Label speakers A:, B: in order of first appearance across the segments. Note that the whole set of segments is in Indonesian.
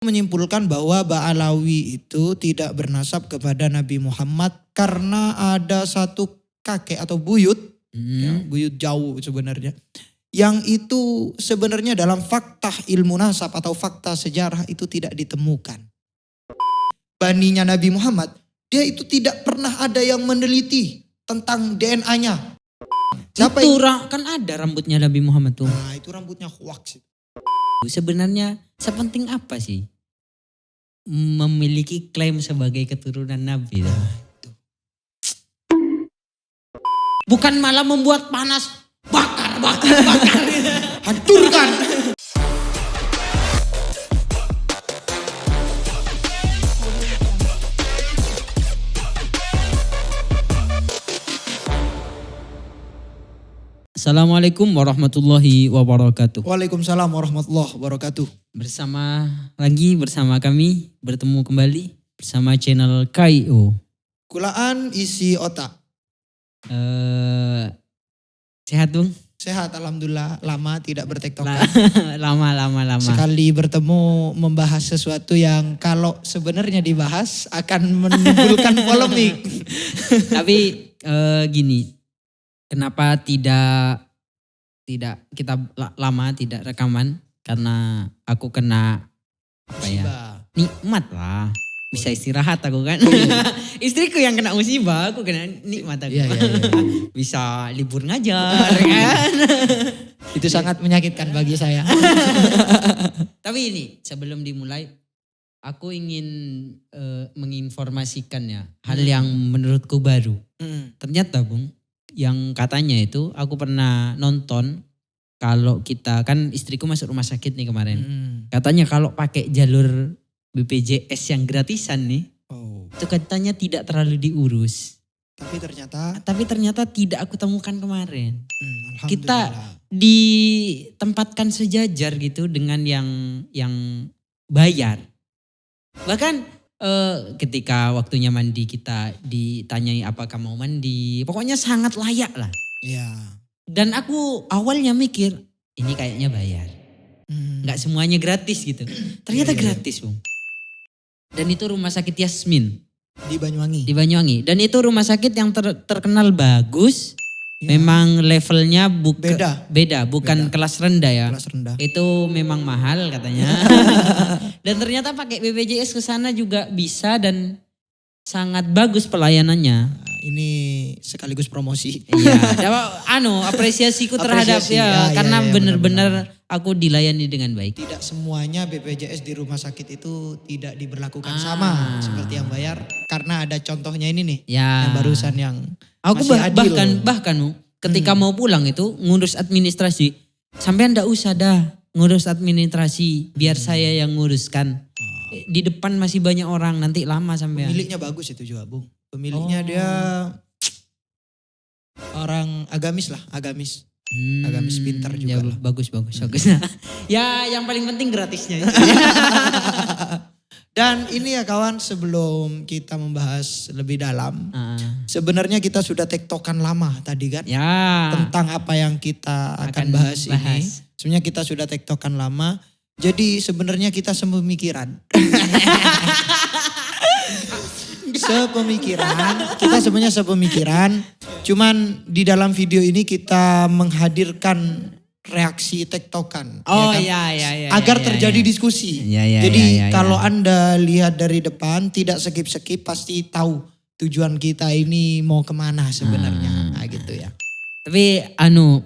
A: menyimpulkan bahwa Ba'alawi itu tidak bernasab kepada Nabi Muhammad karena ada satu kakek atau buyut, ya, buyut jauh sebenarnya. Yang itu sebenarnya dalam fakta ilmu nasab atau fakta sejarah itu tidak ditemukan. Baninya Nabi Muhammad, dia itu tidak pernah ada yang meneliti tentang DNA-nya.
B: Siapa itu kan ada rambutnya Nabi Muhammad tuh.
A: Nah itu rambutnya hoax.
B: Sebenarnya sepenting apa sih memiliki klaim sebagai keturunan Nabi? Bukan malah membuat panas, bakar.
A: Hancurkan.
B: Assalamualaikum warahmatullahi wabarakatuh.
A: Waalaikumsalam warahmatullahi wabarakatuh.
B: Bersama kami bertemu kembali bersama channel KIO.
A: Kulaan isi otak.
B: Sehat Bung?
A: Sehat alhamdulillah, lama tidak bertektokan.
B: Lama.
A: Sekali bertemu membahas sesuatu yang kalau sebenarnya dibahas akan menimbulkan polemik.
B: Tapi gini, kenapa tidak kita lama tidak rekaman? Karena aku kena nikmat lah. Bisa istirahat aku kan. Istriku yang kena musibah, aku kena nikmat aku.
A: Iya.
B: Bisa libur ngajar kan.
A: Itu sangat menyakitkan bagi saya.
B: Tapi ini sebelum dimulai, aku ingin menginformasikannya hal yang menurutku baru. Ternyata Bung, yang katanya itu aku pernah nonton kalau kita kan istriku masuk rumah sakit nih kemarin. Katanya kalau pakai jalur BPJS yang gratisan nih, itu katanya tidak terlalu diurus. Tapi ternyata tidak aku temukan kemarin. Kita ditempatkan sejajar gitu dengan yang bayar. Bahkan ketika waktunya mandi kita ditanyai apakah mau mandi. Pokoknya sangat layak lah.
A: Iya.
B: Dan aku awalnya mikir ini kayaknya bayar. Gak semuanya gratis gitu. Ternyata gratis Bung. Dan itu rumah sakit Yasmin.
A: Di Banyuwangi.
B: Dan itu rumah sakit yang terkenal bagus. Ya. Memang levelnya beda. Bukan kelas rendah ya.
A: Kelas rendah.
B: Itu memang mahal katanya. Dan ternyata pakai BPJS ke sana juga bisa dan sangat bagus pelayanannya.
A: Ini sekaligus promosi.
B: Iya. Apresiasiku terhadap karena benar-benar aku dilayani dengan baik.
A: Tidak semuanya BPJS di rumah sakit itu tidak diberlakukan sama seperti yang bayar. Karena ada contohnya ini nih. Yang barusan yang
B: aku
A: masih adil.
B: bahkan ketika mau pulang itu ngurus administrasi. Sampean enggak usah dah ngurus administrasi. Biar saya yang nguruskan. Di depan masih banyak orang, nanti lama sampean.
A: Pemiliknya bagus itu juga Bung. Pemiliknya dia orang agamis. Agamis pintar juga.
B: Ya, bagus. Ya yang paling penting gratisnya.
A: Dan ini ya kawan, sebelum kita membahas lebih dalam. Sebenarnya kita sudah tektokan lama tadi kan.
B: Ya.
A: Tentang apa yang kita akan bahas ini. Sebenarnya kita sudah tektokan lama. Jadi sebenarnya kita sepemikiran. Kita sebenarnya sepemikiran. Cuman di dalam video ini kita menghadirkan reaksi tektokan. Agar terjadi diskusi. Jadi kalau Anda lihat dari depan tidak skip pasti tahu tujuan kita ini mau kemana sebenarnya. Nah gitu ya.
B: Tapi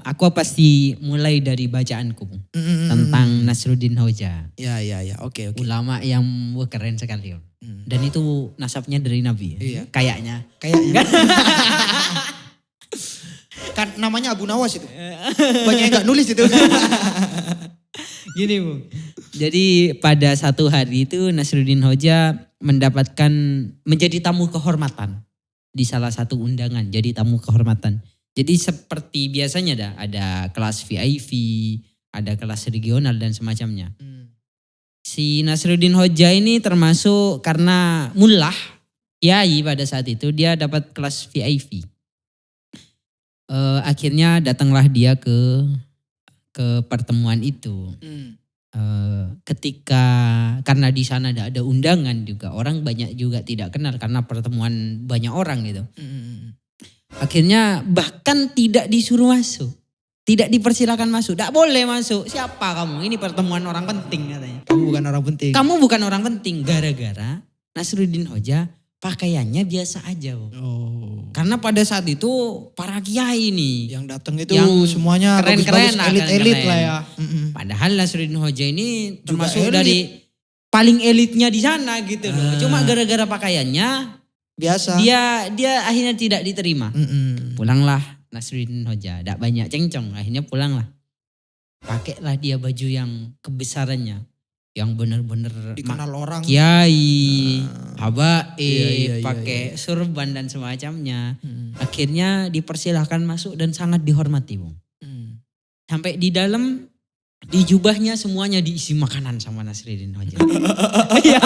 B: aku pasti mulai dari bacaanku tentang Nasruddin Hoja.
A: Ya, oke.
B: Ulama yang keren sekali. Dan itu nasabnya dari Nabi.
A: Iya.
B: Kayaknya.
A: Kan namanya Abu Nawas itu. Banyak yang gak nulis itu.
B: Gini Bu. Jadi pada satu hari itu Nasruddin Hoja menjadi tamu kehormatan. Di salah satu undangan jadi tamu kehormatan. Jadi seperti biasanya ada kelas VIP, ada kelas regional dan semacamnya. Si Nasruddin Hoja ini termasuk karena mullah, kiai pada saat itu dia dapat kelas VIP. Akhirnya datanglah dia ke pertemuan itu. ketika karena di sana ada undangan juga, orang banyak juga tidak kenal karena pertemuan banyak orang gitu. Akhirnya bahkan tidak disuruh masuk. Tidak dipersilakan masuk. Tidak boleh masuk. Siapa kamu? Ini pertemuan orang penting katanya.
A: Kamu bukan orang penting.
B: Kamu bukan orang penting. Gara-gara Nasruddin Hoja pakaiannya biasa aja.
A: Oh.
B: Karena pada saat itu para kiai nih.
A: Yang datang itu
B: Yang
A: semuanya
B: keren-keren lah,
A: elit-elit
B: keren-keren
A: lah ya.
B: Padahal Nasruddin Hoja ini
A: Juga
B: termasuk
A: elit.
B: dari paling elitnya di sana gitu loh. Cuma gara-gara pakaiannya
A: Biasa.
B: dia akhirnya tidak diterima. Pulanglah Nasruddin Hoja, tidak banyak cengcong, akhirnya pulanglah. Pakailah dia baju yang kebesarannya, yang benar-benar
A: Dikenal orang.
B: kiai, habaib,
A: Iya,
B: pakai surban dan semacamnya. Akhirnya dipersilahkan masuk dan sangat dihormati, Bung. Sampai di dalam, di jubahnya semuanya diisi makanan sama Nasruddin Hoja. Iya,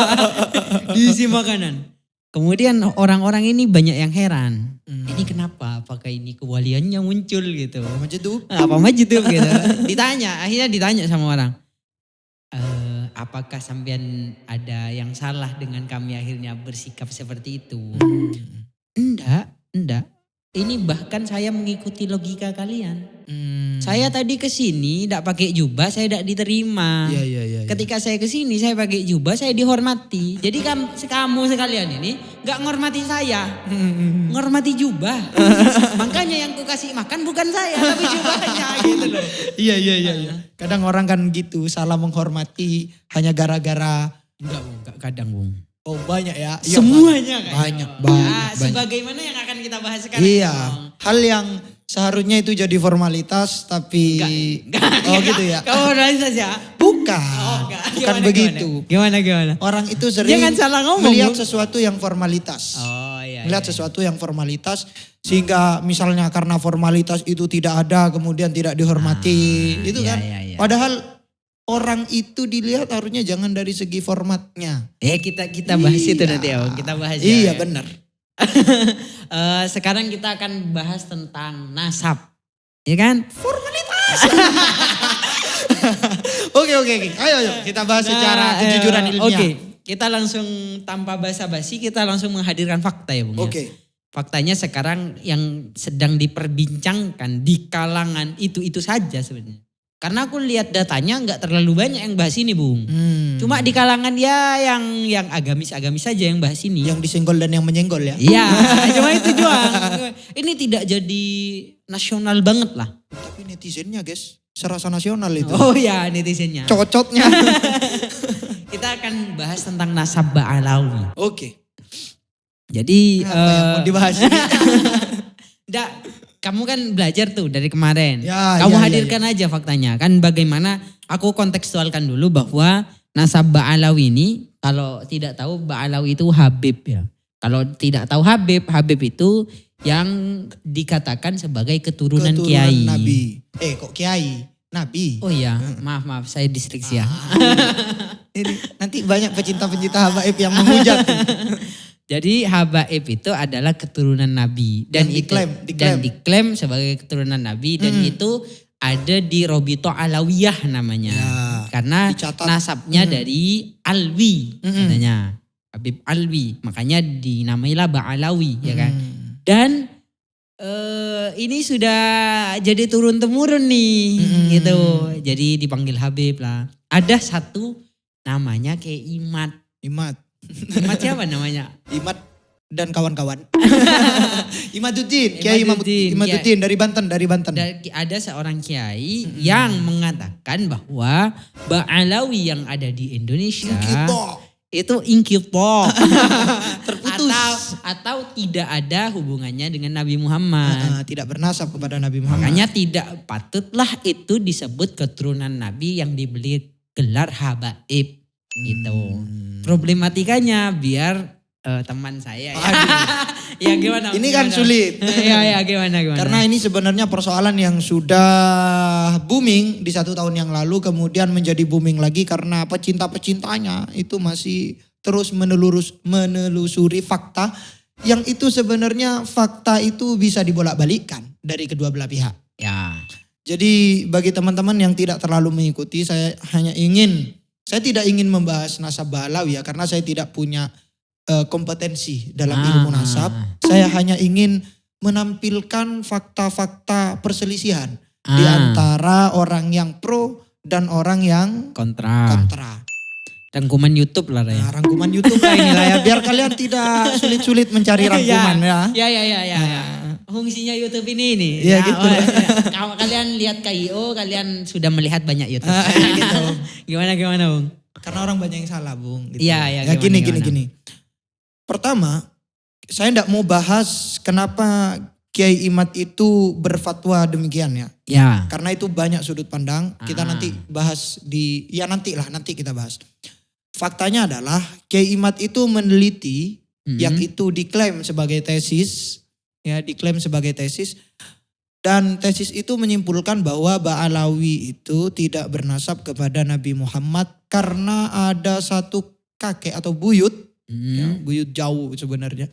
B: diisi makanan. Kemudian orang-orang ini banyak yang heran. Ini kenapa? Apakah ini kewaliannya muncul gitu?
A: Apa aja tuh?
B: Apa maju tuh gitu. Akhirnya ditanya sama orang. Apakah sampean ada yang salah dengan kami akhirnya bersikap seperti itu? Enggak. Ini bahkan saya mengikuti logika kalian. Saya tadi ke sini tidak pakai jubah, saya tidak diterima.
A: Iya.
B: Ketika saya ke sini saya pakai jubah, saya dihormati. Jadi kamu sekalian ini nggak ngormati saya, ngormati jubah. Makanya yang ku kasih makan bukan saya, tapi jubahnya gitu loh.
A: Iya. Kadang orang kan gitu, salah menghormati hanya gara-gara.
B: Enggak kadang, Bung.
A: Oh banyak ya.
B: Semuanya kan.
A: Banyak.
B: Sebagaimana yang akan kita bahas sekarang.
A: Iya. Hal yang seharusnya itu jadi formalitas tapi. Oh gitu ya.
B: Kamu formalitas ya?
A: Bukan. Bukan begitu.
B: Gimana?
A: Orang itu sering
B: Jangan salah ngomong,
A: melihat
B: Bung.
A: sesuatu yang formalitas.
B: Oh iya.
A: Melihat sesuatu yang formalitas sehingga misalnya karena formalitas itu tidak ada kemudian tidak dihormati. Itu kan.
B: Iya.
A: Padahal orang itu dilihat harusnya jangan dari segi formatnya.
B: Kita bahas itu nanti ya. Kita bahas ya.
A: Iya benar.
B: Sekarang kita akan bahas tentang nasab. Ya kan?
A: Formalitas. Oke. Ayo kita bahas secara kejujuran ilmiah.
B: Oke. Kita langsung tanpa basa-basi kita langsung menghadirkan fakta ya Bung.
A: Oke.
B: Faktanya sekarang yang sedang diperbincangkan di kalangan itu saja sebenarnya. Karena aku lihat datanya nggak terlalu banyak yang bahas ini Bung. Cuma di kalangan ya yang agamis-agamis saja yang bahas ini.
A: Yang disenggol dan yang menyenggol ya.
B: Iya, cuma itu doang. Ini tidak jadi nasional banget lah.
A: Tapi netizennya guys, serasa nasional itu.
B: Oh ya netizennya.
A: Cocotnya.
B: Kita akan bahas tentang nasab Ba'alawi.
A: Oke.
B: Jadi
A: Apa yang mau dibahas ini?
B: Kamu kan belajar tuh dari kemarin.
A: Ya,
B: Kamu
A: ya,
B: hadirkan aja faktanya. Kan bagaimana aku kontekstualkan dulu bahwa nasab Ba'alawi ini kalau tidak tahu Ba'alawi itu Habib ya. Kalau tidak tahu Habib itu yang dikatakan sebagai keturunan kiai.
A: Nabi. Kok kiai? Nabi.
B: Oh iya, maaf saya distriksi ya.
A: Ini nanti banyak pecinta-pecinta habaib yang menghujat.
B: Jadi habaib itu adalah keturunan Nabi dan diklaim sebagai keturunan Nabi dan itu ada di Robito Alawiyah namanya.
A: Ya,
B: karena
A: dicatat.
B: nasabnya dari Alwi katanya. Habib Alwi, makanya dinamailah Ba'alawi ya kan. Dan ini sudah jadi turun temurun nih gitu. Jadi dipanggil Habib lah. Ada satu namanya kayak Imat siapa namanya?
A: Imat dan kawan-kawan. Imaduddin,
B: Kiai
A: Imaduddin dari Banten.
B: Ada seorang kiai yang mengatakan bahwa Ba'alawi yang ada di Indonesia itu ingkito.
A: Terputus.
B: atau tidak ada hubungannya dengan Nabi Muhammad.
A: Tidak bernasab kepada Nabi Muhammad.
B: Makanya tidak patutlah itu disebut keturunan Nabi yang diberi gelar habaib. Gitu. Problematikanya biar teman saya ya. Ya gimana?
A: Ini kan sulit.
B: Ya gimana?
A: Karena ini sebenarnya persoalan yang sudah booming di 1 tahun yang lalu kemudian menjadi booming lagi karena pecinta-pecintanya itu masih terus menelusuri fakta yang itu sebenarnya fakta itu bisa dibolak-balikkan dari kedua belah pihak.
B: Ya.
A: Jadi bagi teman-teman yang tidak terlalu mengikuti, saya tidak ingin membahas nasab Ba'alawi ya, karena saya tidak punya kompetensi dalam ilmu nasab. Saya hanya ingin menampilkan fakta-fakta perselisihan di antara orang yang pro dan orang yang
B: kontra. Rangkuman YouTube lah ya.
A: Nah, rangkuman YouTube lah inilah ya, biar kalian tidak sulit-sulit mencari rangkuman ya.
B: Ya. Fungsinya YouTube ini.
A: Iya gitu.
B: Kalau kalian lihat KIO, kalian sudah melihat banyak YouTube.
A: Gitu.
B: Gimana Bung?
A: Karena orang banyak yang salah Bung. Gitu.
B: Iya.
A: Ya gini. Pertama, saya tidak mau bahas kenapa Kiai Imad itu berfatwa demikian ya.
B: Ya.
A: Karena itu banyak sudut pandang. Kita nanti bahas nanti kita bahas. Faktanya adalah Kiai Imad itu meneliti yang itu diklaim sebagai tesis. Ya, diklaim sebagai tesis. Dan tesis itu menyimpulkan bahwa Ba'alawi itu tidak bernasab kepada Nabi Muhammad karena ada satu kakek atau buyut. Ya, buyut jauh sebenarnya.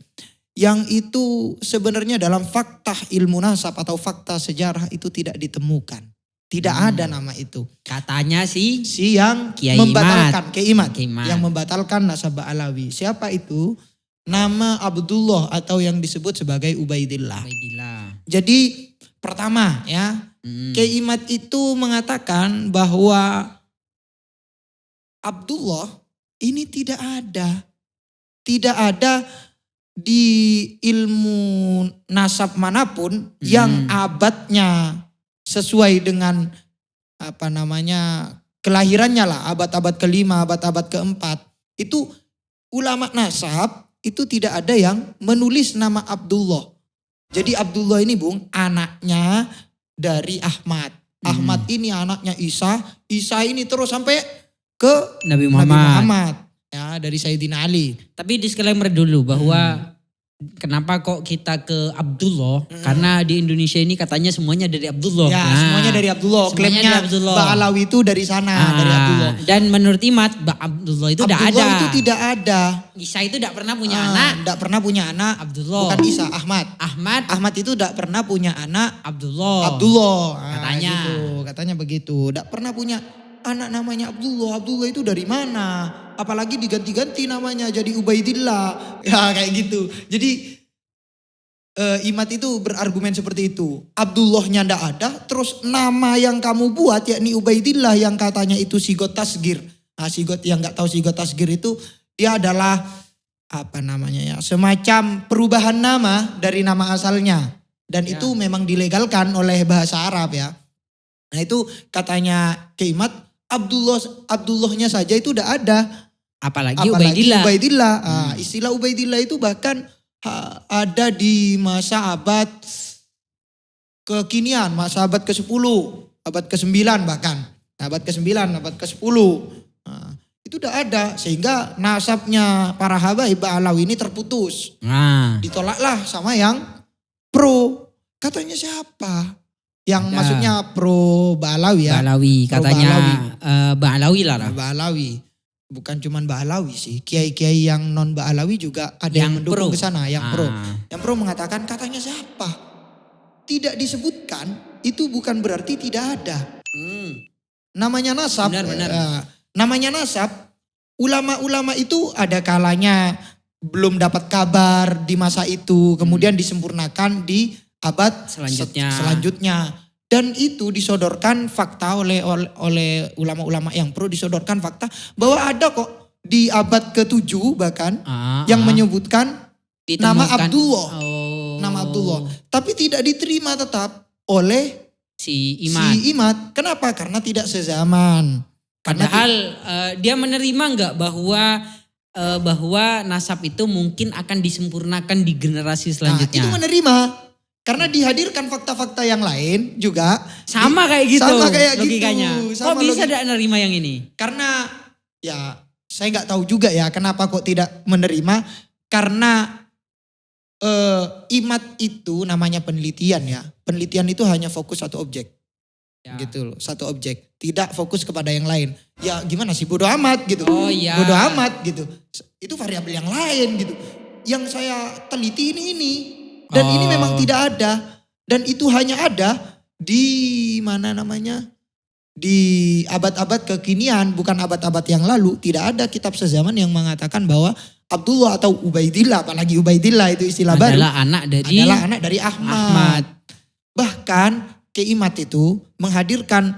A: Yang itu sebenarnya dalam fakta ilmu nasab atau fakta sejarah itu tidak ditemukan. Tidak ada nama itu.
B: Katanya si
A: yang
B: Kiai
A: membatalkan Kiai Imad.
B: Imad.
A: Yang membatalkan nasab Ba'alawi. Siapa itu? Nama Abdullah atau yang disebut sebagai Ubaidillah. Jadi pertama ya, Kiai Imad itu mengatakan bahwa Abdullah ini tidak ada. Tidak ada di ilmu nasab manapun yang abadnya sesuai dengan kelahirannya lah, abad-abad kelima, abad-abad keempat. Itu ulama nasab itu tidak ada yang menulis nama Abdullah. Jadi Abdullah ini Bung anaknya dari Ahmad. Ahmad ini anaknya Isa. Isa ini terus sampai ke
B: Nabi Muhammad.
A: Ya, dari Sayyidina Ali.
B: Tapi disclaimer dulu bahwa kenapa kok kita ke Abdullah? Karena di Indonesia ini katanya semuanya dari Abdullah.
A: Ya, semuanya dari Abdullah. Klaimnya Ba'alawi itu dari sana, dari Abdullah.
B: Dan menurut Imad, Abdullah itu tidak ada.
A: Abdullah itu tidak ada.
B: Isa itu tidak pernah punya anak.
A: Tidak pernah punya anak.
B: Abdullah.
A: Bukan Isa, Ahmad. Ahmad itu tidak pernah punya anak.
B: Abdullah.
A: Katanya. Gitu, katanya begitu. Tidak pernah punya anak namanya Abdullah. Abdullah itu dari mana? Apalagi diganti-ganti namanya jadi Ubaidillah. Ya kayak gitu. Jadi Imad itu berargumen seperti itu. Abdullahnya ndak ada, terus nama yang kamu buat yakni Ubaidillah yang katanya itu sigot tasgir. Nah, sigot yang nggak tahu sigot tasgir itu dia adalah semacam perubahan nama dari nama asalnya. Dan itu memang dilegalkan oleh bahasa Arab ya. Nah itu katanya Kiai Imad, Abdullahnya saja itu udah ada.
B: Apalagi Ubaidillah.
A: Istilah Ubaidillah itu bahkan ada di masa abad kekinian, masa abad ke-10, abad ke-9 bahkan. Abad ke-9, abad ke-10. Itu udah ada sehingga nasabnya para habaib Ba'alawi ini terputus. Ditolaklah sama yang pro. Katanya siapa? Yang maksudnya pro Ba'alawi ya.
B: Ba'alawi katanya Ba'alawi lah.
A: Ba'alawi. Bukan cuman Ba'alawi sih. Kiai-kiai yang non Ba'alawi juga ada yang mendukung ke sana. Yang pro. Yang pro mengatakan katanya siapa? Tidak disebutkan itu bukan berarti tidak ada. Namanya nasab.
B: Benar.
A: Namanya nasab. Ulama-ulama itu ada kalanya belum dapat kabar di masa itu. Kemudian disempurnakan di abad selanjutnya. Dan itu disodorkan fakta oleh ulama-ulama yang pro, disodorkan fakta bahwa ada kok di abad ke-7 bahkan yang menyebutkan nama Abdullah. Nama Abdullah. Tapi tidak diterima tetap oleh
B: si Imad.
A: Kenapa? Karena tidak sezaman.
B: Padahal dia menerima enggak bahwa nasab itu mungkin akan disempurnakan di generasi selanjutnya.
A: Itu menerima. Karena dihadirkan fakta-fakta yang lain juga.
B: Sama kayak gitu logikanya.
A: Gitu.
B: Kok bisa tidak menerima yang ini?
A: Karena ya saya nggak tahu juga ya kenapa kok tidak menerima. Karena Imad itu namanya penelitian ya. Penelitian itu hanya fokus satu objek. Ya. Gitu loh, satu objek. Tidak fokus kepada yang lain. Ya gimana sih, bodo amat gitu. Bodo amat gitu. Itu variabel yang lain gitu. Yang saya teliti ini. Dan ini memang tidak ada. Dan itu hanya ada di mana namanya? Di abad-abad kekinian, bukan abad-abad yang lalu, tidak ada kitab sezaman yang mengatakan bahwa Abdullah atau Ubaidillah, apalagi Ubaidillah itu istilah baru,
B: adalah anak dari
A: Ahmad. Bahkan Kiai Imad itu menghadirkan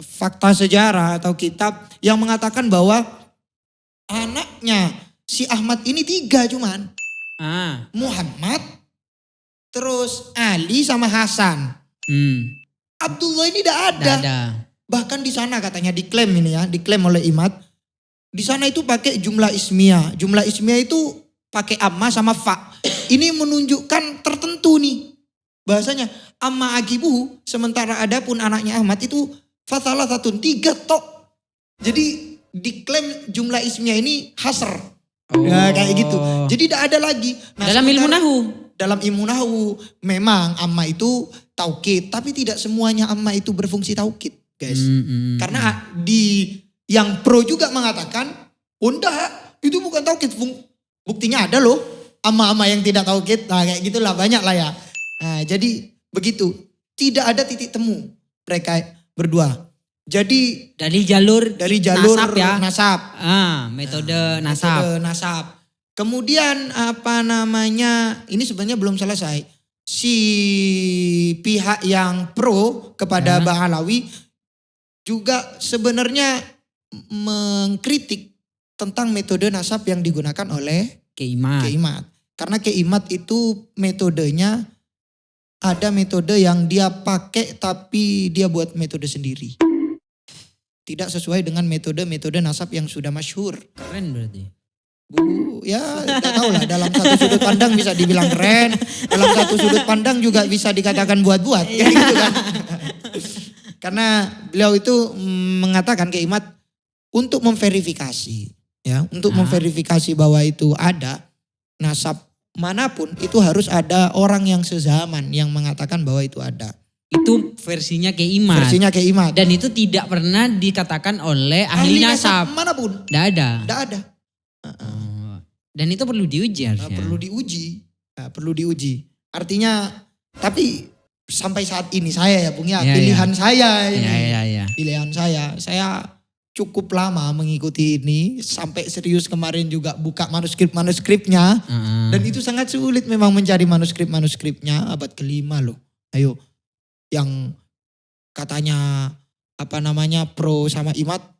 A: fakta sejarah atau kitab yang mengatakan bahwa anaknya si Ahmad ini 3 cuman. Muhammad, terus Ali sama Hasan. Abdullah ini tidak ada. Bahkan di sana katanya diklaim ini ya, diklaim oleh Imad. Di sana itu pakai jumlah ismiyah. Jumlah ismiyah itu pakai amma sama fa. Ini menunjukkan tertentu nih. Bahasanya amma agibuhu, sementara ada pun anaknya Ahmad itu fasalah 3 tok. Jadi diklaim jumlah ismiyah ini hasr. Ya, kayak gitu. Jadi tidak ada lagi. Nah,
B: dalam ilmu nahu.
A: Dalam ilmu nahu memang amma itu taukid, tapi tidak semuanya amma itu berfungsi taukid, guys. Karena di yang pro juga mengatakan, enggak, itu bukan taukid. Buktinya ada loh, amma-amma yang tidak taukid. Nah, kayak gitulah, banyak lah ya. Nah, jadi begitu. Tidak ada titik temu mereka berdua. Jadi dari jalur nasab ya.
B: Metode nasab.
A: Kemudian ini sebenarnya belum selesai. Si pihak yang pro kepada Ba'alawi juga sebenarnya mengkritik tentang metode nasab yang digunakan oleh Kiai Imad. Karena Kiai Imad itu metodenya ada metode yang dia pakai tapi dia buat metode sendiri. Tidak sesuai dengan metode-metode nasab yang sudah masyhur.
B: Keren berarti.
A: Ya tidak tahu lah, dalam satu sudut pandang bisa dibilang keren, dalam satu sudut pandang juga bisa dikatakan buat-buat. Kayak gitu kan. Karena beliau itu mengatakan Kiai Imad untuk memverifikasi, ya, untuk memverifikasi bahwa itu ada nasab manapun itu harus ada orang yang sezaman yang mengatakan bahwa itu ada.
B: Itu versinya Kiai Imad. Dan itu tidak pernah dikatakan oleh ahli nasab
A: manapun.
B: Tidak ada. Dan itu perlu diuji harusnya.
A: Perlu diuji. Artinya, tapi sampai saat ini saya ya Bung ya, pilihan saya ini. Pilihan saya cukup lama mengikuti ini. Sampai serius kemarin juga buka manuskripnya. Dan itu sangat sulit memang mencari manuskripnya abad ke-5 loh. Ayo, yang katanya pro sama Imad.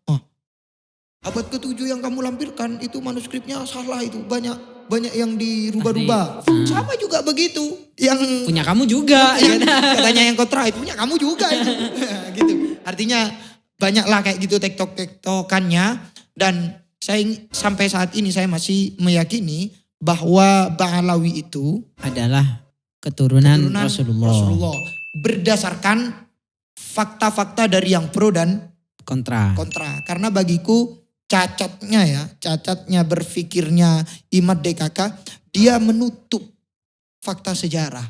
A: Abad ke-7 yang kamu lampirkan itu manuskripnya salah, itu banyak yang dirubah-rubah. Sama juga begitu. Yang
B: punya kamu juga.
A: Katanya yang kontra itu punya kamu juga itu. Gitu. Artinya banyaklah kayak gitu tektokannya. Dan saya sampai saat ini saya masih meyakini bahwa Ba'alawi itu
B: adalah keturunan Rasulullah.
A: Berdasarkan fakta-fakta dari yang pro dan kontra. Karena bagiku cacatnya berpikirnya Imad DKK, dia menutup fakta sejarah.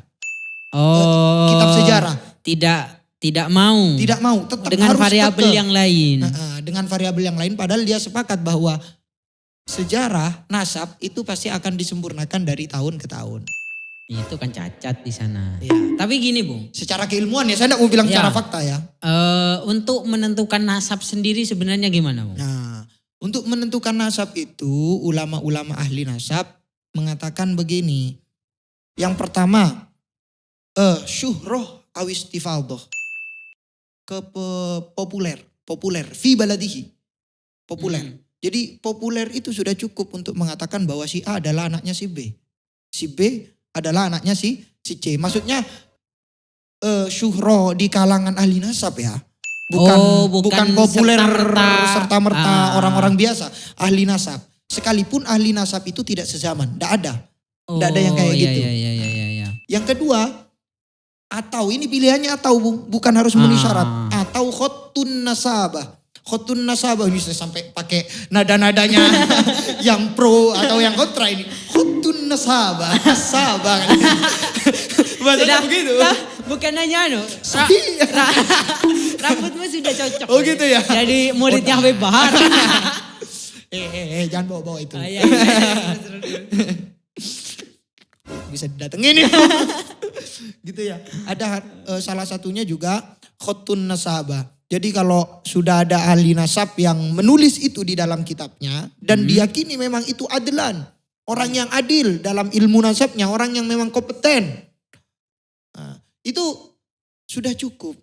A: Kitab sejarah.
B: Tidak mau.
A: Tetap
B: dengan
A: harus
B: variabel yang lain.
A: Dengan variabel yang lain, padahal dia sepakat bahwa sejarah nasab itu pasti akan disempurnakan dari tahun ke tahun.
B: Itu kan cacat di sana.
A: Ya.
B: Tapi gini Bung.
A: Secara keilmuan ya, saya tidak mau bilang secara fakta ya.
B: Untuk menentukan nasab sendiri sebenarnya gimana Bung?
A: Nah, untuk menentukan nasab itu ulama-ulama ahli nasab mengatakan begini. Yang pertama, syuhroh awistifaldoh. Populer. Fi baladihi. Populer. Jadi populer itu sudah cukup untuk mengatakan bahwa si A adalah anaknya si B. Si B adalah anaknya si C. Maksudnya syuhroh di kalangan ahli nasab ya. Bukan populer serta-merta orang-orang biasa. Ahli nasab. Sekalipun ahli nasab itu tidak sezaman. Tidak ada. Tidak ada yang kayak gitu.
B: Iya.
A: Yang kedua, atau ini pilihannya atau bukan harus memenuhi syarat. Atau khotun nasabah. Khotun nasabah bisa sampai pakai nada-nadanya yang pro atau yang kontra ini. Khotun nasabah. Bahasanya begitu.
B: Bukan hanya rambutmu sudah cocok.
A: Oh gitu ya.
B: Jadi muridnya Habib Bahar.
A: Jangan bawa-bawa itu.
B: Iya.
A: Bisa didatengin ya. Gitu ya. Ada salah satunya juga khotun nasabah. Jadi kalau sudah ada ahli nasab yang menulis itu di dalam kitabnya dan diyakini memang itu adlan, orang yang adil dalam ilmu nasabnya, orang yang memang kompeten. Nah, itu sudah cukup.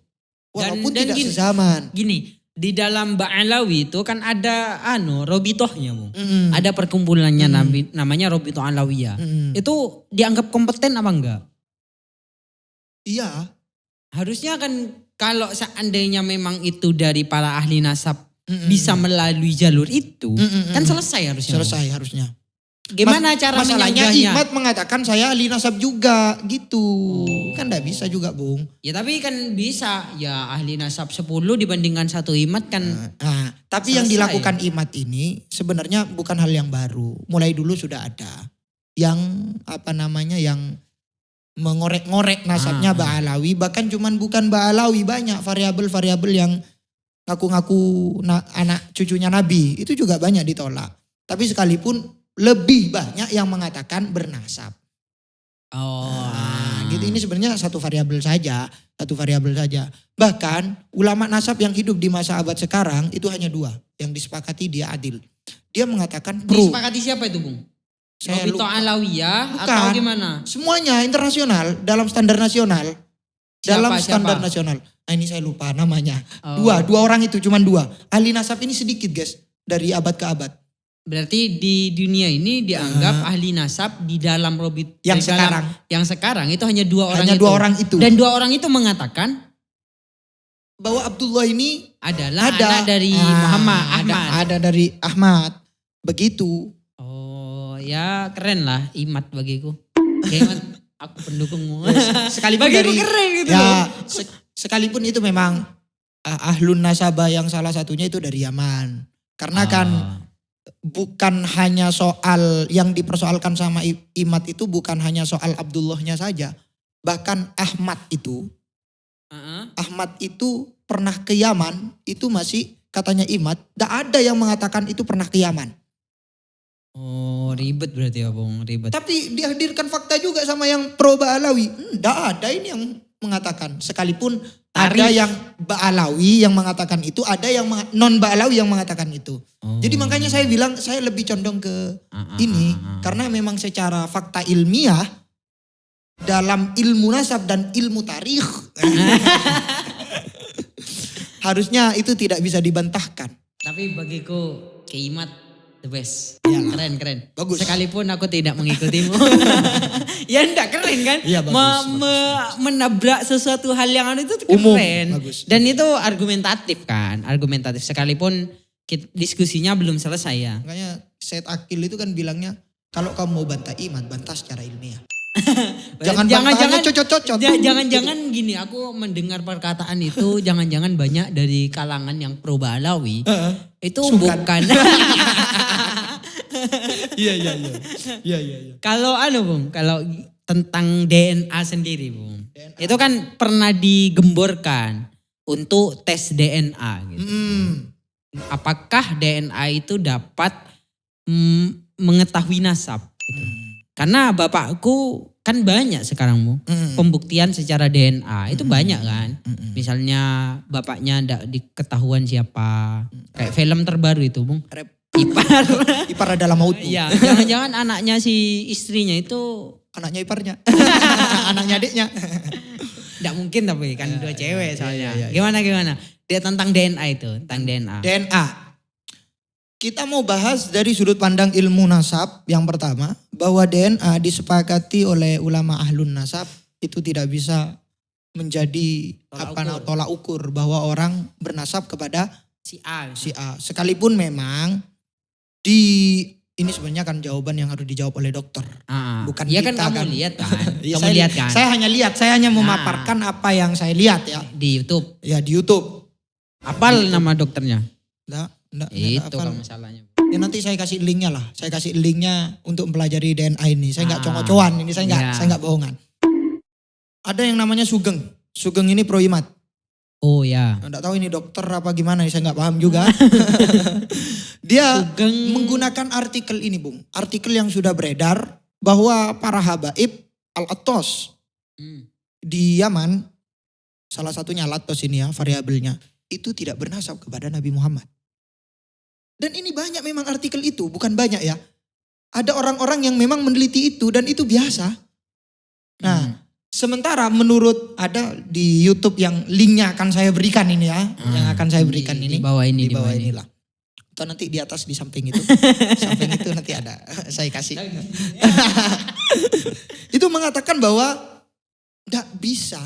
A: Walaupun tidak sezaman.
B: Gini, di dalam Ba'alawi itu kan ada robitohnya, Bu. Ada perkumpulannya namanya Robitoh Alawiyah. Itu dianggap kompeten apa enggak?
A: Iya.
B: Harusnya kan kalau seandainya memang itu dari para ahli nasab bisa melalui jalur itu, kan selesai harusnya.
A: Selesai harusnya.
B: Gimana cara
A: masalahnya
B: menyanggahnya?
A: Imat mengatakan saya ahli nasab juga gitu. Kan enggak bisa juga, Bung.
B: Ya tapi kan bisa. Ya ahli nasab 10 dibandingkan satu Imat kan.
A: Tapi yang dilakukan Imat ini sebenarnya bukan hal yang baru. Mulai dulu sudah ada. Yang yang mengorek-ngorek nasabnya Ba'alawi. Bahkan cuman bukan Ba'alawi, banyak variabel-variabel yang ngaku-ngaku anak cucunya Nabi. Itu juga banyak ditolak. Tapi sekalipun lebih banyak yang mengatakan bernasab. Gitu. Ini sebenarnya satu variabel saja. Bahkan ulama nasab yang hidup di masa abad sekarang itu hanya 2. Yang disepakati dia adil. Dia mengatakan
B: disepakati siapa itu, Bung?
A: Saya
B: Robitoh Alawiyah atau gimana?
A: Semuanya internasional, dalam standar nasional. Standar nasional. Nah, ini saya lupa namanya. Dua orang itu, cuman 2. Ahli nasab ini sedikit, guys, dari abad ke abad.
B: Berarti di dunia ini dianggap ahli nasab di dalam yang sekarang itu hanya 2 orang.
A: Hanya 2 orang itu.
B: Dan 2 orang itu mengatakan
A: bahwa Abdullah ini
B: adalah anak dari Muhammad Ahmad.
A: Ada dari Ahmad. Begitu.
B: Ya keren lah Imat bagiku. Imat, aku pendukungmu.
A: Sekalipun
B: bagiku keren gitu loh.
A: Sekalipun itu memang ahlun nasabah yang salah satunya itu dari Yaman. Karena kan bukan hanya soal yang dipersoalkan sama Imat itu bukan hanya soal Abdullahnya saja. Bahkan Ahmad itu pernah ke Yaman, itu masih katanya Imat. Tidak ada yang mengatakan itu pernah ke Yaman.
B: Ribet berarti ya, Bung, ribet.
A: Tapi dihadirkan fakta juga sama yang pro Ba'alawi. Tidak ada ini yang mengatakan. Sekalipun ada yang Ba'alawi yang mengatakan itu, ada yang non Ba'alawi yang mengatakan itu. Jadi makanya saya bilang saya lebih condong ke ini. Karena memang secara fakta ilmiah, dalam ilmu nasab dan ilmu tarikh, harusnya itu tidak bisa dibantahkan.
B: Tapi bagiku Imat the best.
A: Yalah.
B: Keren.
A: Bagus.
B: Sekalipun aku tidak mengikutimu. Ya enggak keren kan?
A: Iya, bagus.
B: Menabrak sesuatu hal yang itu keren.
A: Umum, bagus.
B: Dan itu argumentatif kan. Argumentatif sekalipun diskusinya belum selesai ya.
A: Makanya Said Akil itu kan bilangnya kalau kamu mau bantah Imat, bantah secara ilmiah. Jangan cocok-cocok.
B: Jangan-jangan gini, aku mendengar perkataan itu jangan-jangan banyak dari kalangan yang pro Ba'alawi. Itu bukan.
A: Iya.
B: Kalau Bung, kalau tentang DNA sendiri, Bung. Itu kan pernah digemborkan untuk tes DNA gitu. Apakah DNA itu dapat mengetahui nasab gitu. Karena bapakku kan banyak sekarang, Bu. Pembuktian secara DNA itu banyak kan. Misalnya bapaknya enggak diketahuan siapa. Kayak film terbaru itu, Bung.
A: Ipar adalah maut.
B: Iya, jangan-jangan anaknya si istrinya itu
A: anaknya iparnya. Anaknya adiknya.
B: Enggak mungkin tapi kan 2 cewek soalnya. Gimana? Dia tentang DNA itu, tentang DNA.
A: Kita mau bahas dari sudut pandang ilmu nasab yang pertama, bahwa DNA disepakati oleh ulama ahlun nasab itu tidak bisa menjadi tolak ukur bahwa orang bernasab kepada
B: si A.
A: Sekalipun memang ini sebenarnya kan jawaban yang harus dijawab oleh dokter. Bukan
B: ya
A: kita
B: kan. Kamu lihat kan.
A: Lihat kan. Saya hanya memaparkan apa yang saya lihat ya.
B: Di YouTube.
A: Ya di YouTube.
B: Apal nama dokternya?
A: Enggak,
B: itu kan masalahnya.
A: Ya nanti saya kasih linknya lah. Saya kasih linknya untuk mempelajari DNA ini. Saya enggak congok-cowan ini, saya enggak bohongan. Ada yang namanya Sugeng. Sugeng ini pro Imat.
B: Oh ya.
A: Enggak tahu ini dokter apa gimana, saya enggak paham juga. Dia menggunakan artikel ini, Bung. Artikel yang sudah beredar bahwa para habaib Al-Attos di Yaman, salah satunya Latos ini ya variabelnya, itu tidak bernasab kepada Nabi Muhammad. Dan ini banyak memang artikel itu, bukan banyak ya. Ada orang-orang yang memang meneliti itu dan itu biasa. Nah, sementara menurut ada di YouTube yang linknya akan saya berikan ini ya. Yang akan saya berikan ini.
B: Di bawah ini.
A: Di bawah inilah. Atau nanti di atas di samping itu. Samping itu nanti ada. Saya kasih. Itu mengatakan bahwa tidak bisa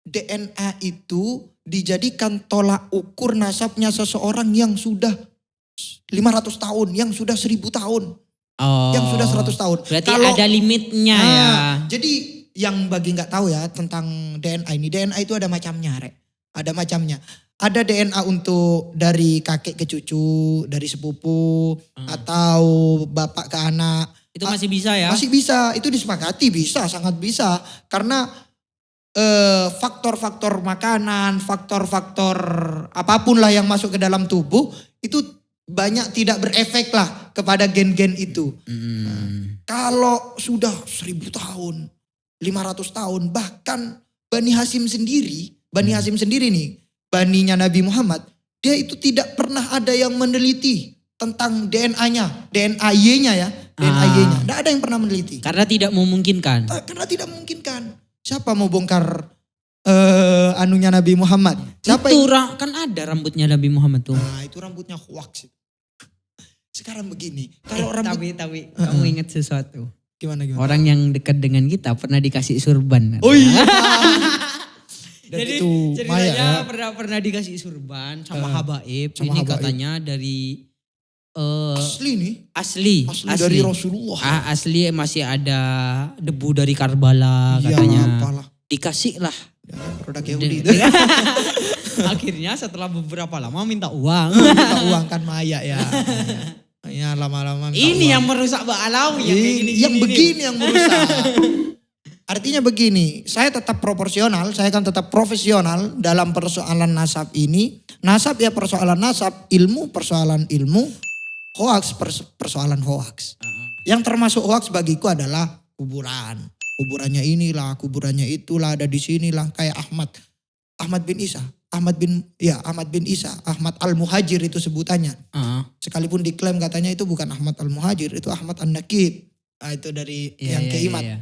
A: DNA itu dijadikan tolak ukur nasabnya seseorang yang sudah 500 tahun, yang sudah 1000 tahun. Yang sudah 100 tahun.
B: Berarti ada limitnya ya.
A: Jadi yang bagi nggak tahu ya tentang DNA ini. DNA itu ada macamnya, Rek. Ada macamnya. Ada DNA untuk dari kakek ke cucu, dari sepupu, atau bapak ke anak.
B: Itu masih bisa ya?
A: Masih bisa, itu disepakati bisa, sangat bisa. Karena faktor-faktor makanan, faktor-faktor apapun lah yang masuk ke dalam tubuh, itu banyak tidak berefek lah kepada gen-gen itu. Nah, kalau sudah 1000 tahun, 500 tahun, bahkan Bani Hashim sendiri nih, baninya Nabi Muhammad, dia itu tidak pernah ada yang meneliti tentang DNA-nya, DNA Y-nya ya, DNA Y-nya. Tidak ada yang pernah meneliti.
B: Karena tidak memungkinkan.
A: Karena tidak memungkinkan. Siapa mau bongkar anunya Nabi Muhammad? Siapa
B: itu kan ada rambutnya Nabi Muhammad tuh.
A: Nah, itu rambutnya hoax. Sekarang begini, kalau rambut
B: tapi kamu ingat sesuatu.
A: Gimana?
B: Orang yang dekat dengan kita pernah dikasih surban.
A: Oh iya. Dan
B: jadi
A: itu
B: ceritanya
A: Maya,
B: pernah dikasih surban sama habaib.
A: sama
B: Ini
A: habaib.
B: katanya dari
A: asli nih.
B: Asli
A: Dari Rasulullah.
B: Asli masih ada debu dari Karbala
A: Iya,
B: katanya.
A: apalah.
B: Dikasih lah.
A: Ya, produk Yahudi itu.
B: Akhirnya setelah beberapa lama minta uang.
A: Minta uang kan Maya ya. Ya lama-lama minta
B: Ini
A: uang.
B: yang merusak Ba'alawi yang kayak gini.
A: Yang begini yang merusak. Artinya begini, saya tetap proporsional, saya akan tetap profesional dalam persoalan nasab ini. Nasab ya persoalan nasab, ilmu persoalan ilmu, hoaks persoalan hoaks. Yang termasuk hoaks bagiku adalah kuburan. Kuburannya inilah, kuburannya itulah, ada di sinilah. Kayak Ahmad bin Isa. Ahmad bin Isa. Ahmad Al-Muhajir itu sebutannya. Sekalipun diklaim katanya itu bukan Ahmad Al-Muhajir, itu Ahmad An-Nakib. Nah, itu dari yang keimat.
B: Iya.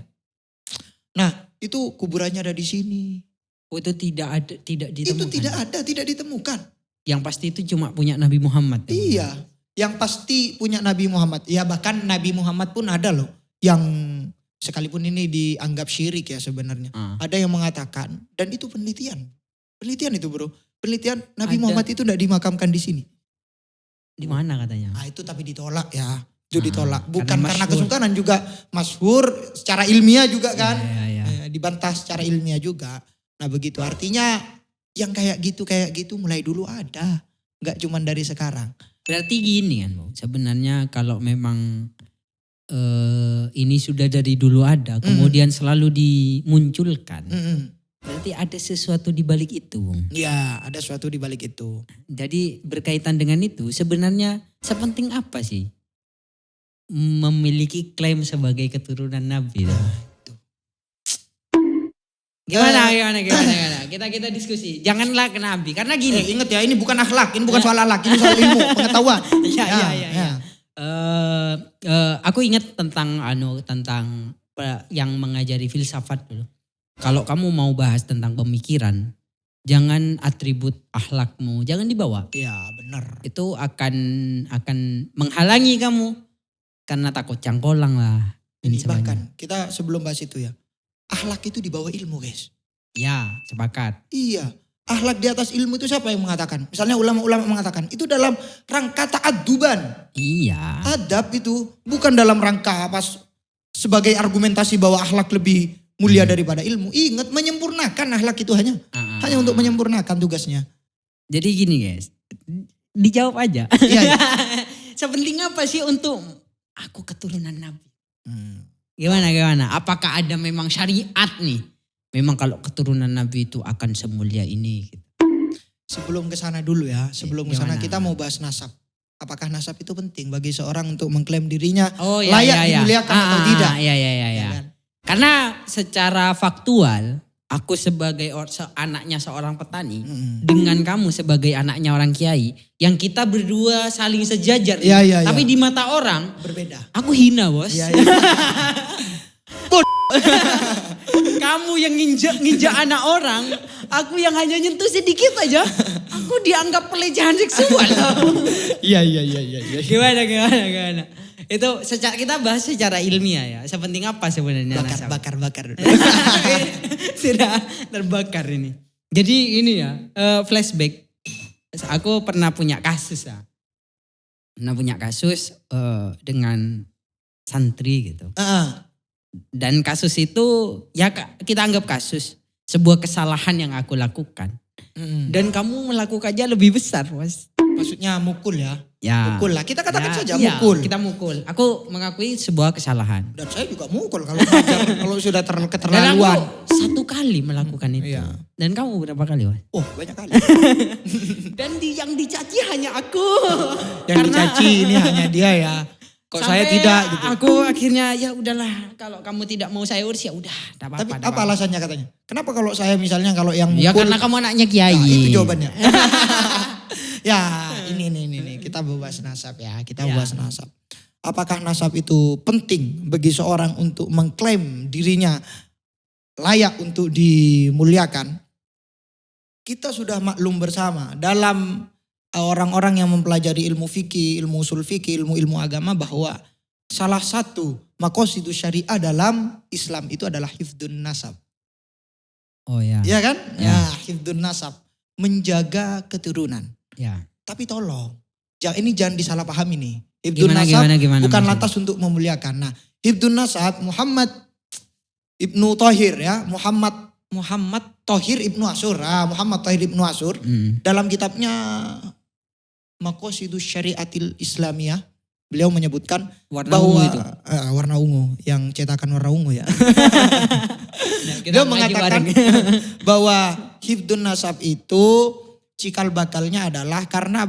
A: Nah, itu kuburannya ada di sini.
B: Oh, itu tidak ditemukan.
A: Itu tidak ditemukan.
B: Yang pasti itu cuma punya Nabi Muhammad.
A: Iya, yang pasti punya Nabi Muhammad. Ya bahkan Nabi Muhammad pun ada loh yang sekalipun ini dianggap syirik ya sebenarnya. Ada yang mengatakan dan itu penelitian. Penelitian itu bro. Penelitian Nabi Muhammad itu tidak dimakamkan di sini.
B: Di mana katanya?
A: Nah itu tapi ditolak ya. Itu ditolak. Bukan karena
B: masyhur.
A: kesukaran juga masyhur secara ilmiah juga kan.
B: Iya.
A: Dibantah secara ilmiah juga. Nah begitu artinya yang kayak gitu mulai dulu ada. Gak cuma dari sekarang.
B: Berarti gini kan Bang. Sebenarnya kalau memang ini sudah dari dulu ada. Kemudian selalu dimunculkan. Berarti ada sesuatu di balik itu Bang.
A: Ya ada sesuatu di balik itu.
B: Jadi berkaitan dengan itu sebenarnya sepenting apa sih? Memiliki klaim sebagai keturunan Nabi. Gimana? Kita diskusi. Janganlah ke Nabi. Karena gini.
A: Ingat ya ini bukan akhlak. Ini bukan soal akhlak. Ini soal ilmu. Pengetahuan.
B: Iya. Aku ingat tentang yang mengajari filsafat dulu. Kalau kamu mau bahas tentang pemikiran. Jangan atribut akhlakmu. Jangan dibawa.
A: Iya benar.
B: Itu akan menghalangi kamu. Karena takut cangkolang lah.
A: Bahkan kita sebelum bahas itu ya. Akhlak itu di bawah ilmu guys.
B: Ya sepakat.
A: Iya. Akhlak di atas ilmu itu siapa yang mengatakan? Misalnya ulama-ulama mengatakan. Itu dalam rangka ta'adduban.
B: Iya.
A: Adab itu bukan dalam rangka sebagai argumentasi bahwa akhlak lebih mulia daripada ilmu. Ingat menyempurnakan akhlak itu hanya untuk menyempurnakan tugasnya.
B: Jadi gini guys. Dijawab aja.
A: Iya.
B: Sepenting apa sih untuk aku keturunan Nabi? Gimana? Apakah ada memang syariat nih? Memang kalau keturunan Nabi itu akan semulia ini. Gitu.
A: Sebelum ke sana dulu ya. Sebelum ke sana kita mau bahas nasab. Apakah nasab itu penting bagi seorang untuk mengklaim dirinya layak dimuliakan atau tidak?
B: Iya. Karena secara faktual aku sebagai anaknya seorang petani dengan kamu sebagai anaknya orang kiai, yang kita berdua saling sejajar, tapi di mata orang
A: berbeda.
B: Aku hina, Bos.
A: Iya.
B: Kamu yang nginjak anak orang, aku yang hanya nyentuh sedikit aja, aku dianggap pelecehan seksual.
A: Iya.
B: Gimana? Itu kita bahas secara ilmiah ya. Sepenting apa sebenarnya nasab?
A: Bakar.
B: Sudah terbakar ini. Jadi ini ya, flashback. Aku pernah punya kasus ya. Dengan santri gitu. Dan kasus itu ya kita anggap kasus. Sebuah kesalahan yang aku lakukan. Dan kamu melakukannya lebih besar, Mas.
A: Maksudnya mukul ya?
B: Ya.
A: Mukul lah. Kita katakan saja
B: iya,
A: mukul.
B: Kita mukul. Aku mengakui sebuah kesalahan.
A: Dan saya juga mukul kalau kalau sudah keterlaluan.
B: Dan aku 1 kali melakukan itu.
A: Iya.
B: Dan kamu berapa kali, Mas?
A: Oh, banyak kali.
B: Dan yang dicaci hanya aku.
A: Yang dicaci ini hanya dia ya. Kok saya tidak gitu.
B: Aku akhirnya ya udahlah, kalau kamu tidak mau saya urus ya udah, enggak apa-apa.
A: Tapi apa alasannya katanya? Kenapa kalau saya misalnya kalau yang mukul?
B: Ya karena kamu anaknya kiai.
A: Nah, itu jawabannya. Ya, ini kita bahas nasab ya. Kita bahas nasab. Apakah nasab itu penting bagi seorang untuk mengklaim dirinya layak untuk dimuliakan? Kita sudah maklum bersama dalam orang-orang yang mempelajari ilmu fikih, ilmu usul fikih, ilmu agama bahwa salah satu maqasidus syariah dalam Islam itu adalah hifdun nasab.
B: Oh ya.
A: Iya kan?
B: Ya.
A: Hifdun nasab, menjaga keturunan.
B: Ya.
A: Tapi tolong, ini jangan disalahpahami nih. Hifdun nasab
B: gimana,
A: bukan
B: maksudnya?
A: lantas untuk memuliakan. Nah, hifdun nasab Muhammad Ibnu Thahir ya, Muhammad Thahir Ibnu Asyur. Muhammad Thahir Ibnu Asyur dalam kitabnya Maqasidus Syariatil Islamiyah, beliau menyebutkan
B: warna
A: bahwa
B: ungu itu.
A: Warna ungu, yang cetakan warna ungu ya.
B: Beliau
A: Beliau mengatakan bahwa hifdun nasab itu cikal bakalnya adalah karena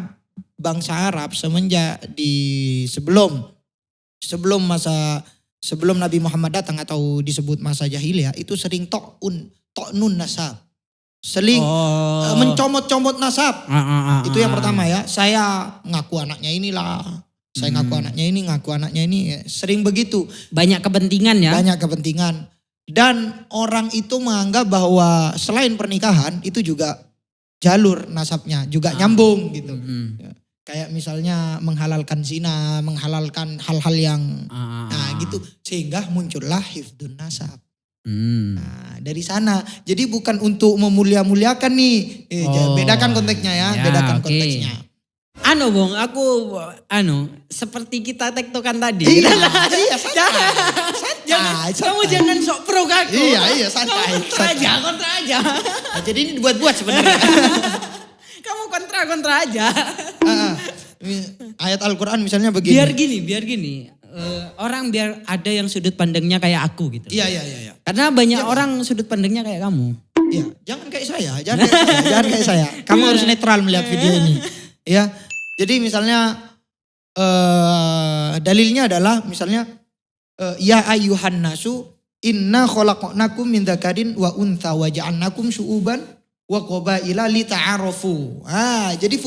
A: bangsa Arab semenjak sebelum Nabi Muhammad datang atau disebut masa jahiliyah itu sering to'nun nasab. Seling mencomot-comot nasab. Itu yang pertama ya. Saya ngaku anaknya inilah. Saya ngaku anaknya ini. Sering begitu.
B: Banyak kepentingan ya.
A: Banyak kepentingan. Dan orang itu menganggap bahwa selain pernikahan itu juga jalur nasabnya juga nyambung gitu. Kayak misalnya menghalalkan zina, menghalalkan hal-hal yang gitu. Sehingga muncullah hifdun nasab. Nah, dari sana. Jadi bukan untuk memulia-muliakan nih. Bedakan konteksnya ya. Bedakan konteksnya.
B: Bung, aku seperti kita tektokan tadi.
A: Iya, santai.
B: Kamu jangan sok pro ke aku.
A: Iya, santai.
B: Kontra aja.
A: Nah, jadi ini dibuat-buat sebenarnya.
B: Kamu kontra aja.
A: Ayat Al-Quran misalnya begini.
B: Biar gini. Orang biar ada yang sudut pandangnya kayak aku gitu.
A: Iya.
B: Karena banyak orang sudut pandangnya kayak kamu.
A: Iya, jangan kayak saya. Jangan kayak saya. Kamu harus netral melihat video ini. Ya, jadi misalnya dalilnya adalah misalnya ya ayyuhan nasu inna khalaqnakum min dzakarin wa untha wa ja'alnakum syu'uban wa qabaila lita'arafu. Jadi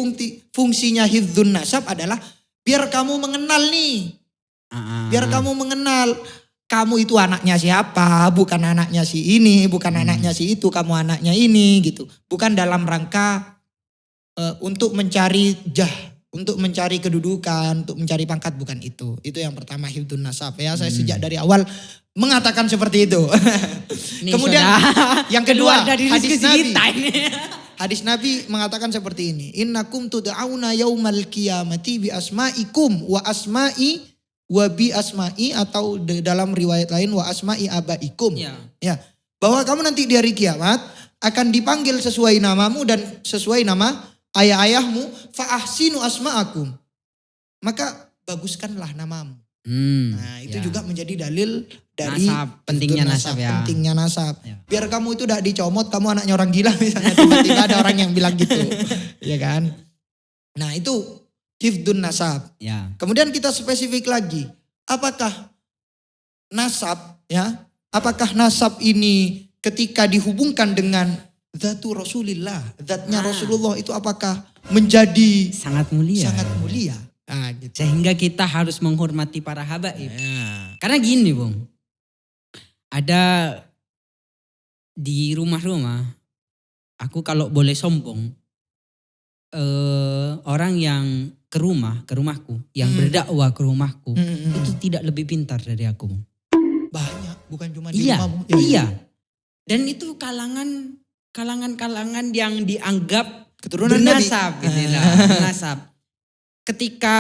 A: fungsinya hifdzun nasab adalah biar kamu mengenal nih. Biar kamu mengenal kamu itu anaknya siapa, bukan anaknya si ini, bukan anaknya si itu, kamu anaknya ini gitu. Bukan dalam rangka untuk mencari untuk mencari kedudukan, untuk mencari pangkat, bukan itu. Itu yang pertama hifdzun nasab ya. Saya sejak dari awal mengatakan seperti itu. Kemudian yang kedua hadis Nabi. Hadis Nabi mengatakan seperti ini. Innakum tud'auna yaumal qiyamati bi asma'ikum wa asma'i wa bi asma'i, atau dalam riwayat lain wa asma'i abaikum. Ya. Bahwa kamu nanti di hari kiamat akan dipanggil sesuai namamu dan sesuai nama ayah-ayahmu, fa ahsinu asma'akum. Maka baguskanlah namamu. Nah, itu juga menjadi dalil dari
B: pentingnya nasab ya.
A: Pentingnya nasab. Ya. Biar kamu itu tidak dicomot, kamu anaknya orang gila misalnya, tiba-tiba ada orang yang bilang gitu. Ya kan? Nah, itu hifdun nasab.
B: Ya.
A: Kemudian kita spesifik lagi. Apakah nasab ini ketika dihubungkan dengan zatu Rasulillah, zatnya Rasulullah itu apakah menjadi
B: sangat mulia.
A: Sangat mulia. Nah, gitu.
B: Sehingga kita harus menghormati para habaib.
A: Ya.
B: Karena gini Bung, ada di rumah-rumah, aku kalau boleh sombong, orang yang ke rumahku, yang berdakwah ke rumahku, itu tidak lebih pintar dari aku.
A: Banyak, bukan cuma di
B: Iya,
A: rumahmu.
B: iya. Dan itu kalangan yang dianggap
A: Keturunan
B: bernasab,
A: Nabi.
B: gitu lah, bernasab. Ketika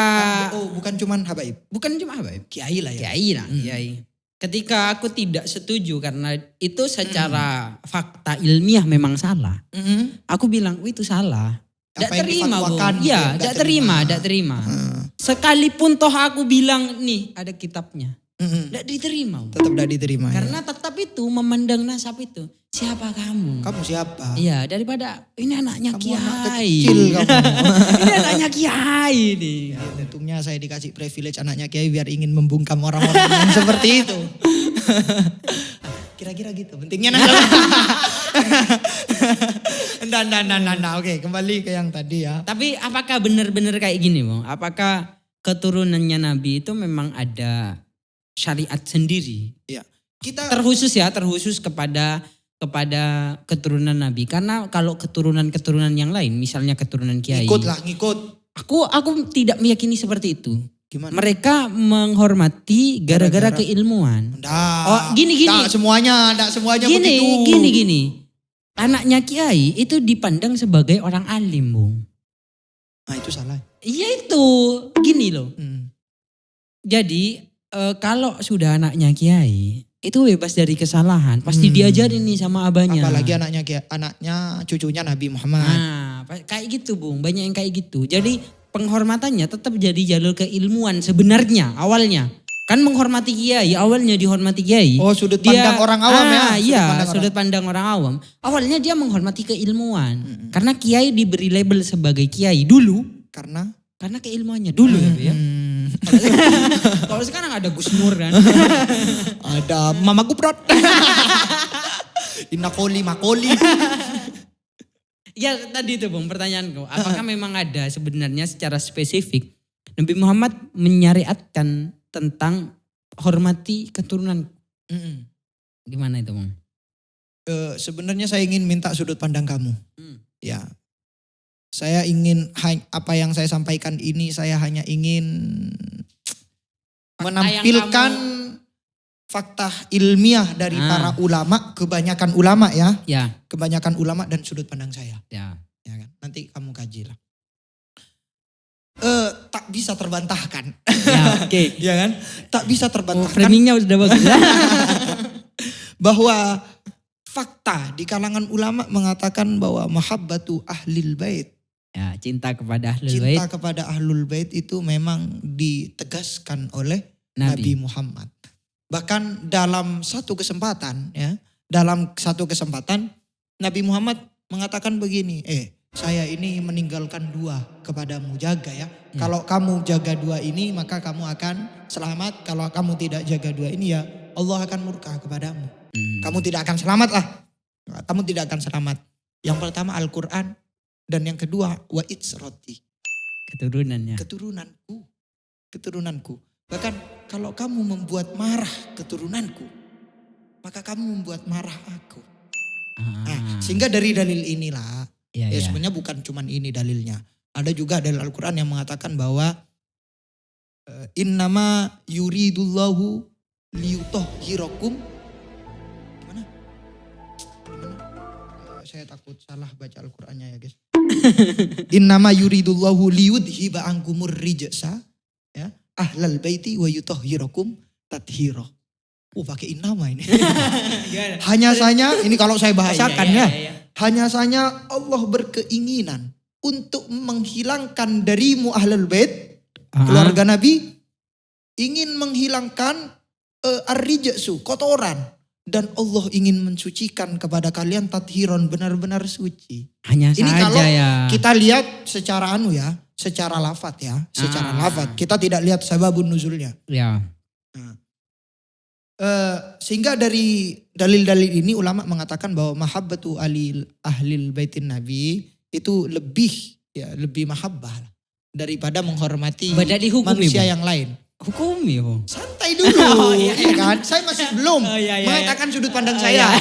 A: bukan cuma habaib.
B: bukan cuma habaib,
A: Kiai lah ya.
B: kiai. Ketika aku tidak setuju karena itu secara fakta ilmiah memang salah. Aku bilang, itu salah. Tidak
A: Apa yang
B: terima, Bung.
A: difatwakan,
B: Iya,
A: nggak
B: tidak
A: terima.
B: terima. Sekalipun toh aku bilang, nih ada kitabnya. Tidak diterima. Bung.
A: Tetap tidak diterima.
B: Karena tetap itu memandang nasab itu. Siapa kamu?
A: Kamu siapa?
B: Iya, daripada ini anaknya
A: Kamu
B: kiai.
A: anak kecil kamu.
B: Ini anaknya kiai nih.
A: Ya, untungnya saya dikasih privilege anaknya kiai biar ingin membungkam orang-orang yang seperti itu. Kira-kira gitu. Pentingnya nah. Oke, kembali ke yang tadi ya.
B: Tapi apakah benar-benar kayak gini, Bang? Apakah keturunannya Nabi itu memang ada syariat sendiri?
A: Ya. Kita
B: Terkhusus kepada keturunan Nabi. Karena kalau keturunan yang lain, misalnya keturunan kiai.
A: ngikut.
B: Aku tidak meyakini seperti itu.
A: Gimana?
B: Mereka menghormati gara-gara keilmuan. Gini.
A: Nggak semuanya begitu.
B: Gini. Anaknya kiai itu dipandang sebagai orang alim, Bung.
A: Nah, itu salah.
B: Iya itu, gini loh. Jadi kalau sudah anaknya kiai, itu bebas dari kesalahan. Pasti diajarin nih sama abahnya.
A: Apalagi anaknya cucunya Nabi Muhammad.
B: Nah, kayak gitu, Bung. Banyak yang kayak gitu. Jadi penghormatannya tetap jadi jalur keilmuan sebenarnya awalnya. Kan menghormati kiai, awalnya dihormati kiai.
A: Oh, sudut pandang orang awam ya?
B: Iya, sudut pandang orang awam. Awalnya dia menghormati keilmuan. Karena kiai diberi label sebagai kiai dulu.
A: Karena
B: keilmuannya dulu ya. Kalau sekarang ada Gus Nur kan.
A: Ada Mama Guprot. Inakoli Makoli.
B: Ya tadi itu Bung pertanyaanku. Apakah memang ada sebenarnya secara spesifik Nabi Muhammad menyariatkan tentang hormati keturunan. Gimana itu Bung?
A: Sebenarnya saya ingin minta sudut pandang kamu. Ya, saya ingin apa yang saya sampaikan ini saya hanya ingin menampilkan fakta ilmiah dari para ulama, kebanyakan ulama ya. Kebanyakan ulama dan sudut pandang saya. Ya kan? Nanti kamu kaji lah. Tak bisa terbantahkan.
B: Ya, oke.
A: Ya kan? Tak bisa terbantahkan.
B: Framingnya udah bagus.
A: Bahwa fakta di kalangan ulama mengatakan bahwa mahabbatu ahlil bait.
B: Ya, cinta kepada ahlul bait.
A: Cinta kepada ahlul bait itu memang ditegaskan oleh Nabi Muhammad. Bahkan dalam satu kesempatan Nabi Muhammad mengatakan begini, saya ini meninggalkan dua kepadamu, jaga ya. Kalau kamu jaga dua ini maka kamu akan selamat. Kalau kamu tidak jaga dua ini ya Allah akan murka kepadamu. Kamu tidak akan selamat lah. Kamu tidak akan selamat. Yang pertama Al-Quran dan yang kedua wa itsroti.
B: Keturunannya.
A: Keturunanku. Bahkan kalau kamu membuat marah keturunanku maka kamu membuat marah aku. Sehingga dari dalil inilah sebenarnya bukan cuman ini dalilnya. Ada juga dalil Al-Quran yang mengatakan bahwa innama yuridullahu liyutahhirakum. Gimana? Saya takut salah baca Al-Qurannya ya guys. Innama yuridullahu liyudhiba ankumur rijsa ya ahlal baiti wa yutahhirakum tathira. Pakai innama ini. Hanya saja ini kalau saya bahasakan ya. Hanya saja Allah berkeinginan untuk menghilangkan darimu ahlul bait, keluarga Nabi, ingin menghilangkan ar-rijsu, kotoran. Dan Allah ingin mensucikan kepada kalian tathiron, benar-benar suci.
B: Hanya
A: ini
B: saja
A: kalau
B: ya.
A: kita lihat secara secara lafaz ya. Secara lafaz. Kita tidak lihat sababun nuzulnya.
B: Ya.
A: Sehingga dari dalil-dalil ini ulama mengatakan bahwa mahabbatu ahlil baitin nabi itu lebih mahabbah daripada menghormati
B: Badak dihukumi,
A: manusia
B: Bang.
A: yang lain.
B: Hukumi, Bang.
A: Santai dulu,
B: Oh, iya,
A: ya kan? Saya masih belum mengatakan sudut pandang saya.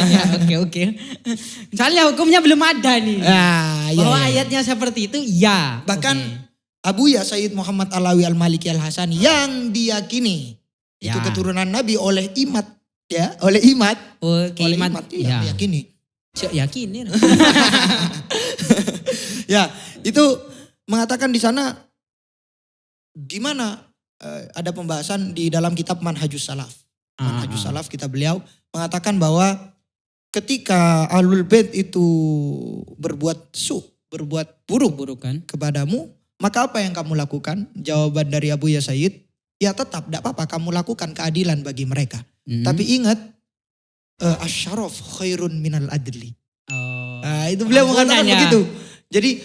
B: Ya, oke. Soalnya hukumnya belum ada nih.
A: Iya,
B: Bahwa
A: iya.
B: ayatnya seperti itu, ya.
A: Bahkan
B: Oke.
A: Abuya Sayyid Muhammad Alawi Al-Maliki Al-Hasani yang diyakini itu
B: Ya.
A: keturunan Nabi oleh imat, ya, oleh imat, oleh imat,
B: ya.
A: diyakini.
B: Yakin.
A: Ya, itu mengatakan di sana gimana ada pembahasan di dalam kitab Manhajus Salaf. Manhajus Salaf kitab beliau mengatakan bahwa ketika Ahlul Bait itu berbuat buruk
B: kan?
A: kepadamu, maka apa yang kamu lakukan? Jawaban dari Abu Ya Sayyid, ya tetap tidak apa-apa kamu lakukan keadilan bagi mereka. Tapi ingat, asyaraf khairun minal adli. Nah, itu beliau mengatakan begitu. Jadi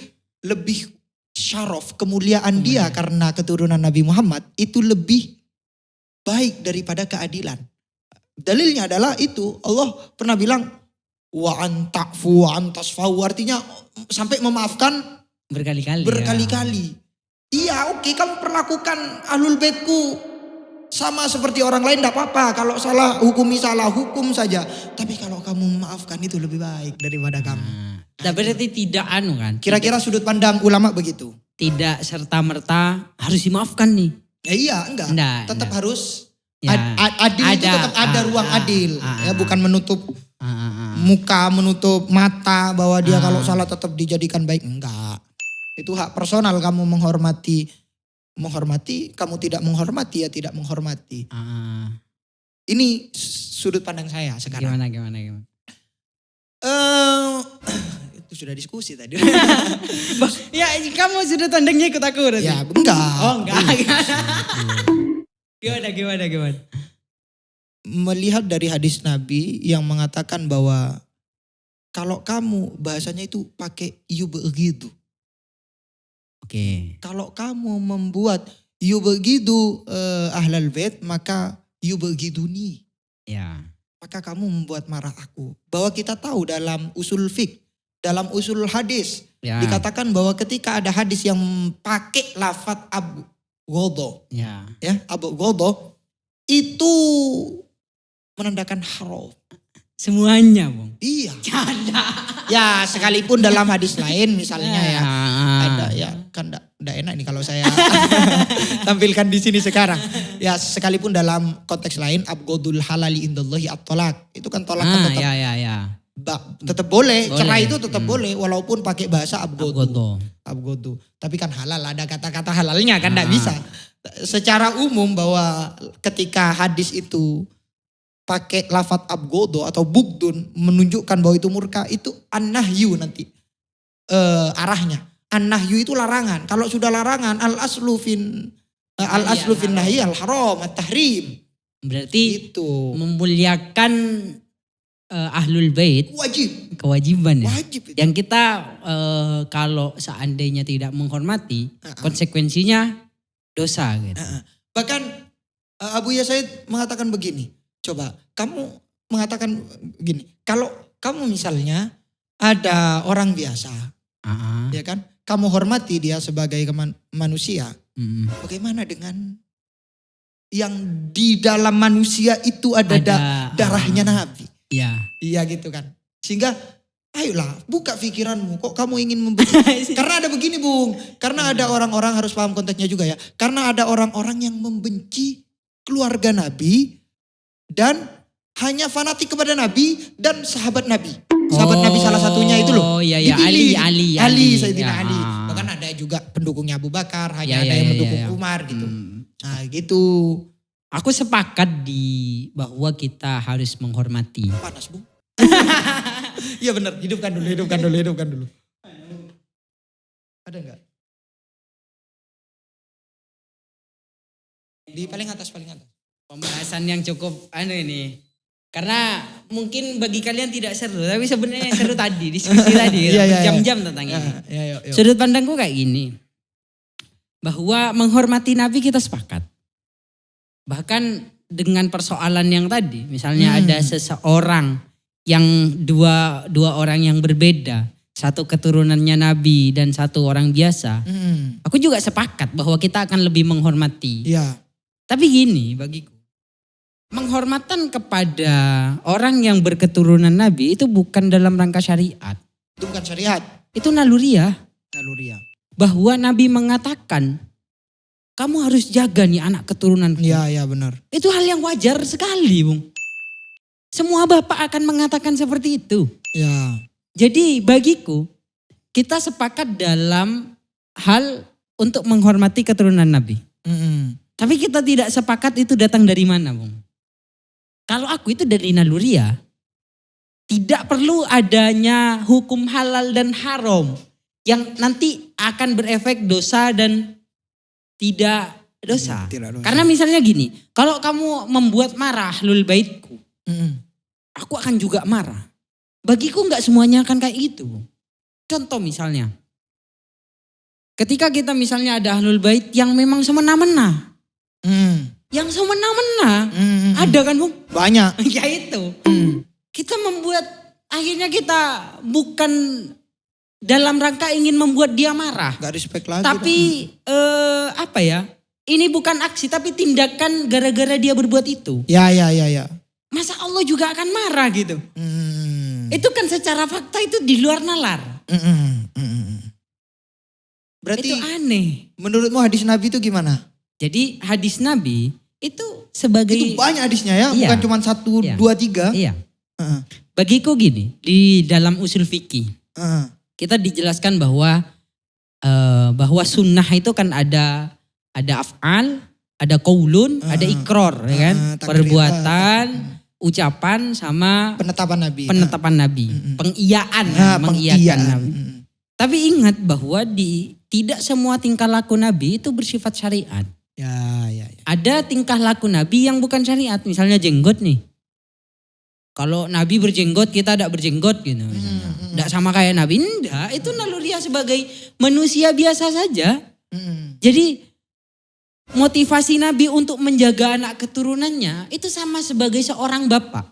A: lebih syaraf, kemuliaan dia karena keturunan Nabi Muhammad itu lebih baik daripada keadilan. Dalilnya adalah itu Allah pernah bilang wa anta'fu wa antasfahu, artinya sampai memaafkan berkali-kali. Iya, oke, kamu perlakukan ahlul baitku sama seperti orang lain tidak apa-apa. Kalau salah hukumi salah, hukum saja. Tapi kalau kamu memaafkan itu lebih baik daripada kamu.
B: Berarti tidak kan?
A: Kira-kira sudut pandang ulama begitu.
B: Tidak serta-merta harus dimaafkan nih.
A: Iya, enggak. Tetap harus
B: ya,
A: adil itu tetap ada ruang adil. Ya, bukan menutup muka, menutup mata bahwa dia kalau salah tetap dijadikan baik. Enggak. Itu hak personal kamu menghormati, kamu tidak menghormati ya tidak menghormati. Ini sudut pandang saya sekarang.
B: Gimana?
A: Itu sudah diskusi tadi.
B: Ya kamu sudut pandangnya ikut aku berarti?
A: Ya enggak.
B: Oh enggak. Gimana?
A: Melihat dari hadis Nabi yang mengatakan bahwa kalau kamu bahasanya itu pakai yubghidu.
B: Oke.
A: Kalau kamu membuat yubghidu ahlal bait maka yubghiduni.
B: Ya.
A: Maka kamu membuat marah aku. Bahwa kita tahu dalam usul fiqh, dalam usul hadis dikatakan bahwa ketika ada hadis yang pakai lafaz abghodo, ya abghodo itu menandakan haram.
B: Semuanya, Bang.
A: Iya.
B: Canda.
A: Ya, sekalipun dalam hadis lain misalnya ya. Ada ya, kan enggak enak nih kalau saya tampilkan di sini sekarang. Ya, sekalipun dalam konteks lain abghodul halali indallahi at-thalaq. Itu kan tolak tetap.
B: Ya.
A: Tetap boleh, cerai itu tetap boleh walaupun pakai bahasa abghodu. Tapi kan halal, ada kata-kata halalnya kan enggak bisa. Secara umum bahwa ketika hadis itu pakai lafaz abghodo atau bugdun menunjukkan bahwa itu murka, itu an-nahyu nanti arahnya. An-nahyu itu larangan. Kalau sudah larangan al-aslu fin nahyi al-haram at-tahrim.
B: Berarti
A: itu
B: memuliakan ahlul bait kewajiban ya.
A: Wajib itu.
B: Yang kita kalau seandainya tidak menghormati konsekuensinya dosa gitu.
A: Bahkan Abu Ya Said mengatakan begini. Coba kamu mengatakan gini, kalau kamu misalnya ada orang biasa, ya kan, kamu hormati dia sebagai manusia, bagaimana dengan yang di dalam manusia itu ada darahnya Nabi? Iya gitu kan, sehingga ayolah buka pikiranmu, kok kamu ingin membenci? Karena ada begini Bung, karena ada orang-orang harus paham konteksnya juga ya, karena ada orang-orang yang membenci keluarga Nabi, dan hanya fanatik kepada Nabi dan sahabat Nabi. Sahabat Nabi salah satunya itu loh.
B: Oh iya, Ali.
A: Sayyidina Ali. Bahkan ada juga pendukungnya Abu Bakar, hanya ada yang mendukung Umar gitu. Nah gitu.
B: Aku sepakat bahwa kita harus menghormati.
A: Panas Bu. Iya benar, hidupkan dulu. Ada enggak? Di paling atas.
B: Pembahasan yang cukup ini. Karena mungkin bagi kalian tidak seru, tapi sebenarnya seru tadi, diskusi tadi, berjam-jam tentang ini. Sudut pandangku kayak gini. Bahwa menghormati Nabi kita sepakat. Bahkan dengan persoalan yang tadi. Misalnya ada seseorang yang dua orang yang berbeda. Satu keturunannya Nabi dan satu orang biasa. Aku juga sepakat bahwa kita akan lebih menghormati.
A: Iya.
B: Tapi gini bagiku. Penghormatan kepada orang yang berketurunan Nabi itu bukan dalam rangka syariat.
A: Itu bukan syariat.
B: Itu naluriah.
A: Naluriah.
B: Bahwa Nabi mengatakan, kamu harus jaga nih anak keturunanku.
A: Iya benar.
B: Itu hal yang wajar sekali, Bung. Semua bapak akan mengatakan seperti itu.
A: Ya.
B: Jadi bagiku, kita sepakat dalam hal untuk menghormati keturunan Nabi. Tapi kita tidak sepakat itu datang dari mana, Bung? Kalau aku itu dari naluriah, tidak perlu adanya hukum halal dan haram yang nanti akan berefek dosa dan tidak dosa.
A: Tidak dosa.
B: Karena misalnya gini, kalau kamu membuat marah ahlul baitku, aku akan juga marah. Bagiku nggak semuanya akan kayak gitu. Contoh misalnya, ketika kita misalnya ada ahlul bait yang memang semena-mena. Yang semena-mena, ada kan Bung?
A: Banyak.
B: Ya itu. Kita membuat, akhirnya kita bukan dalam rangka ingin membuat dia marah.
A: Gak respect lagi.
B: Tapi apa ya, ini bukan aksi tapi tindakan gara-gara dia berbuat itu.
A: Ya.
B: Masa Allah juga akan marah gitu. Itu kan secara fakta itu di luar nalar.
A: Berarti
B: itu aneh.
A: Menurutmu hadis Nabi itu gimana?
B: Jadi hadis Nabi itu sebagai...
A: Itu banyak hadisnya ya,
B: Iya.
A: bukan cuma 1, 2, 3.
B: Iya. Bagiku gini, di dalam usul fikih kita dijelaskan bahwa sunnah itu kan ada af'al, ada qaulun, ada ikror, ya kan? Perbuatan, ucapan sama
A: penetapan Nabi.
B: Pengiyakan, mengiyakan
A: pengiyakan.
B: Nabi. Tapi ingat bahwa tidak semua tingkah laku Nabi itu bersifat syariat.
A: Ya.
B: Ada tingkah laku Nabi yang bukan syariat, misalnya jenggot nih. Kalau Nabi berjenggot, kita tidak berjenggot gitu misalnya. Tidak sama kayak Nabi, enggak. Itu naluriah sebagai manusia biasa saja. Jadi motivasi Nabi untuk menjaga anak keturunannya itu sama sebagai seorang bapak.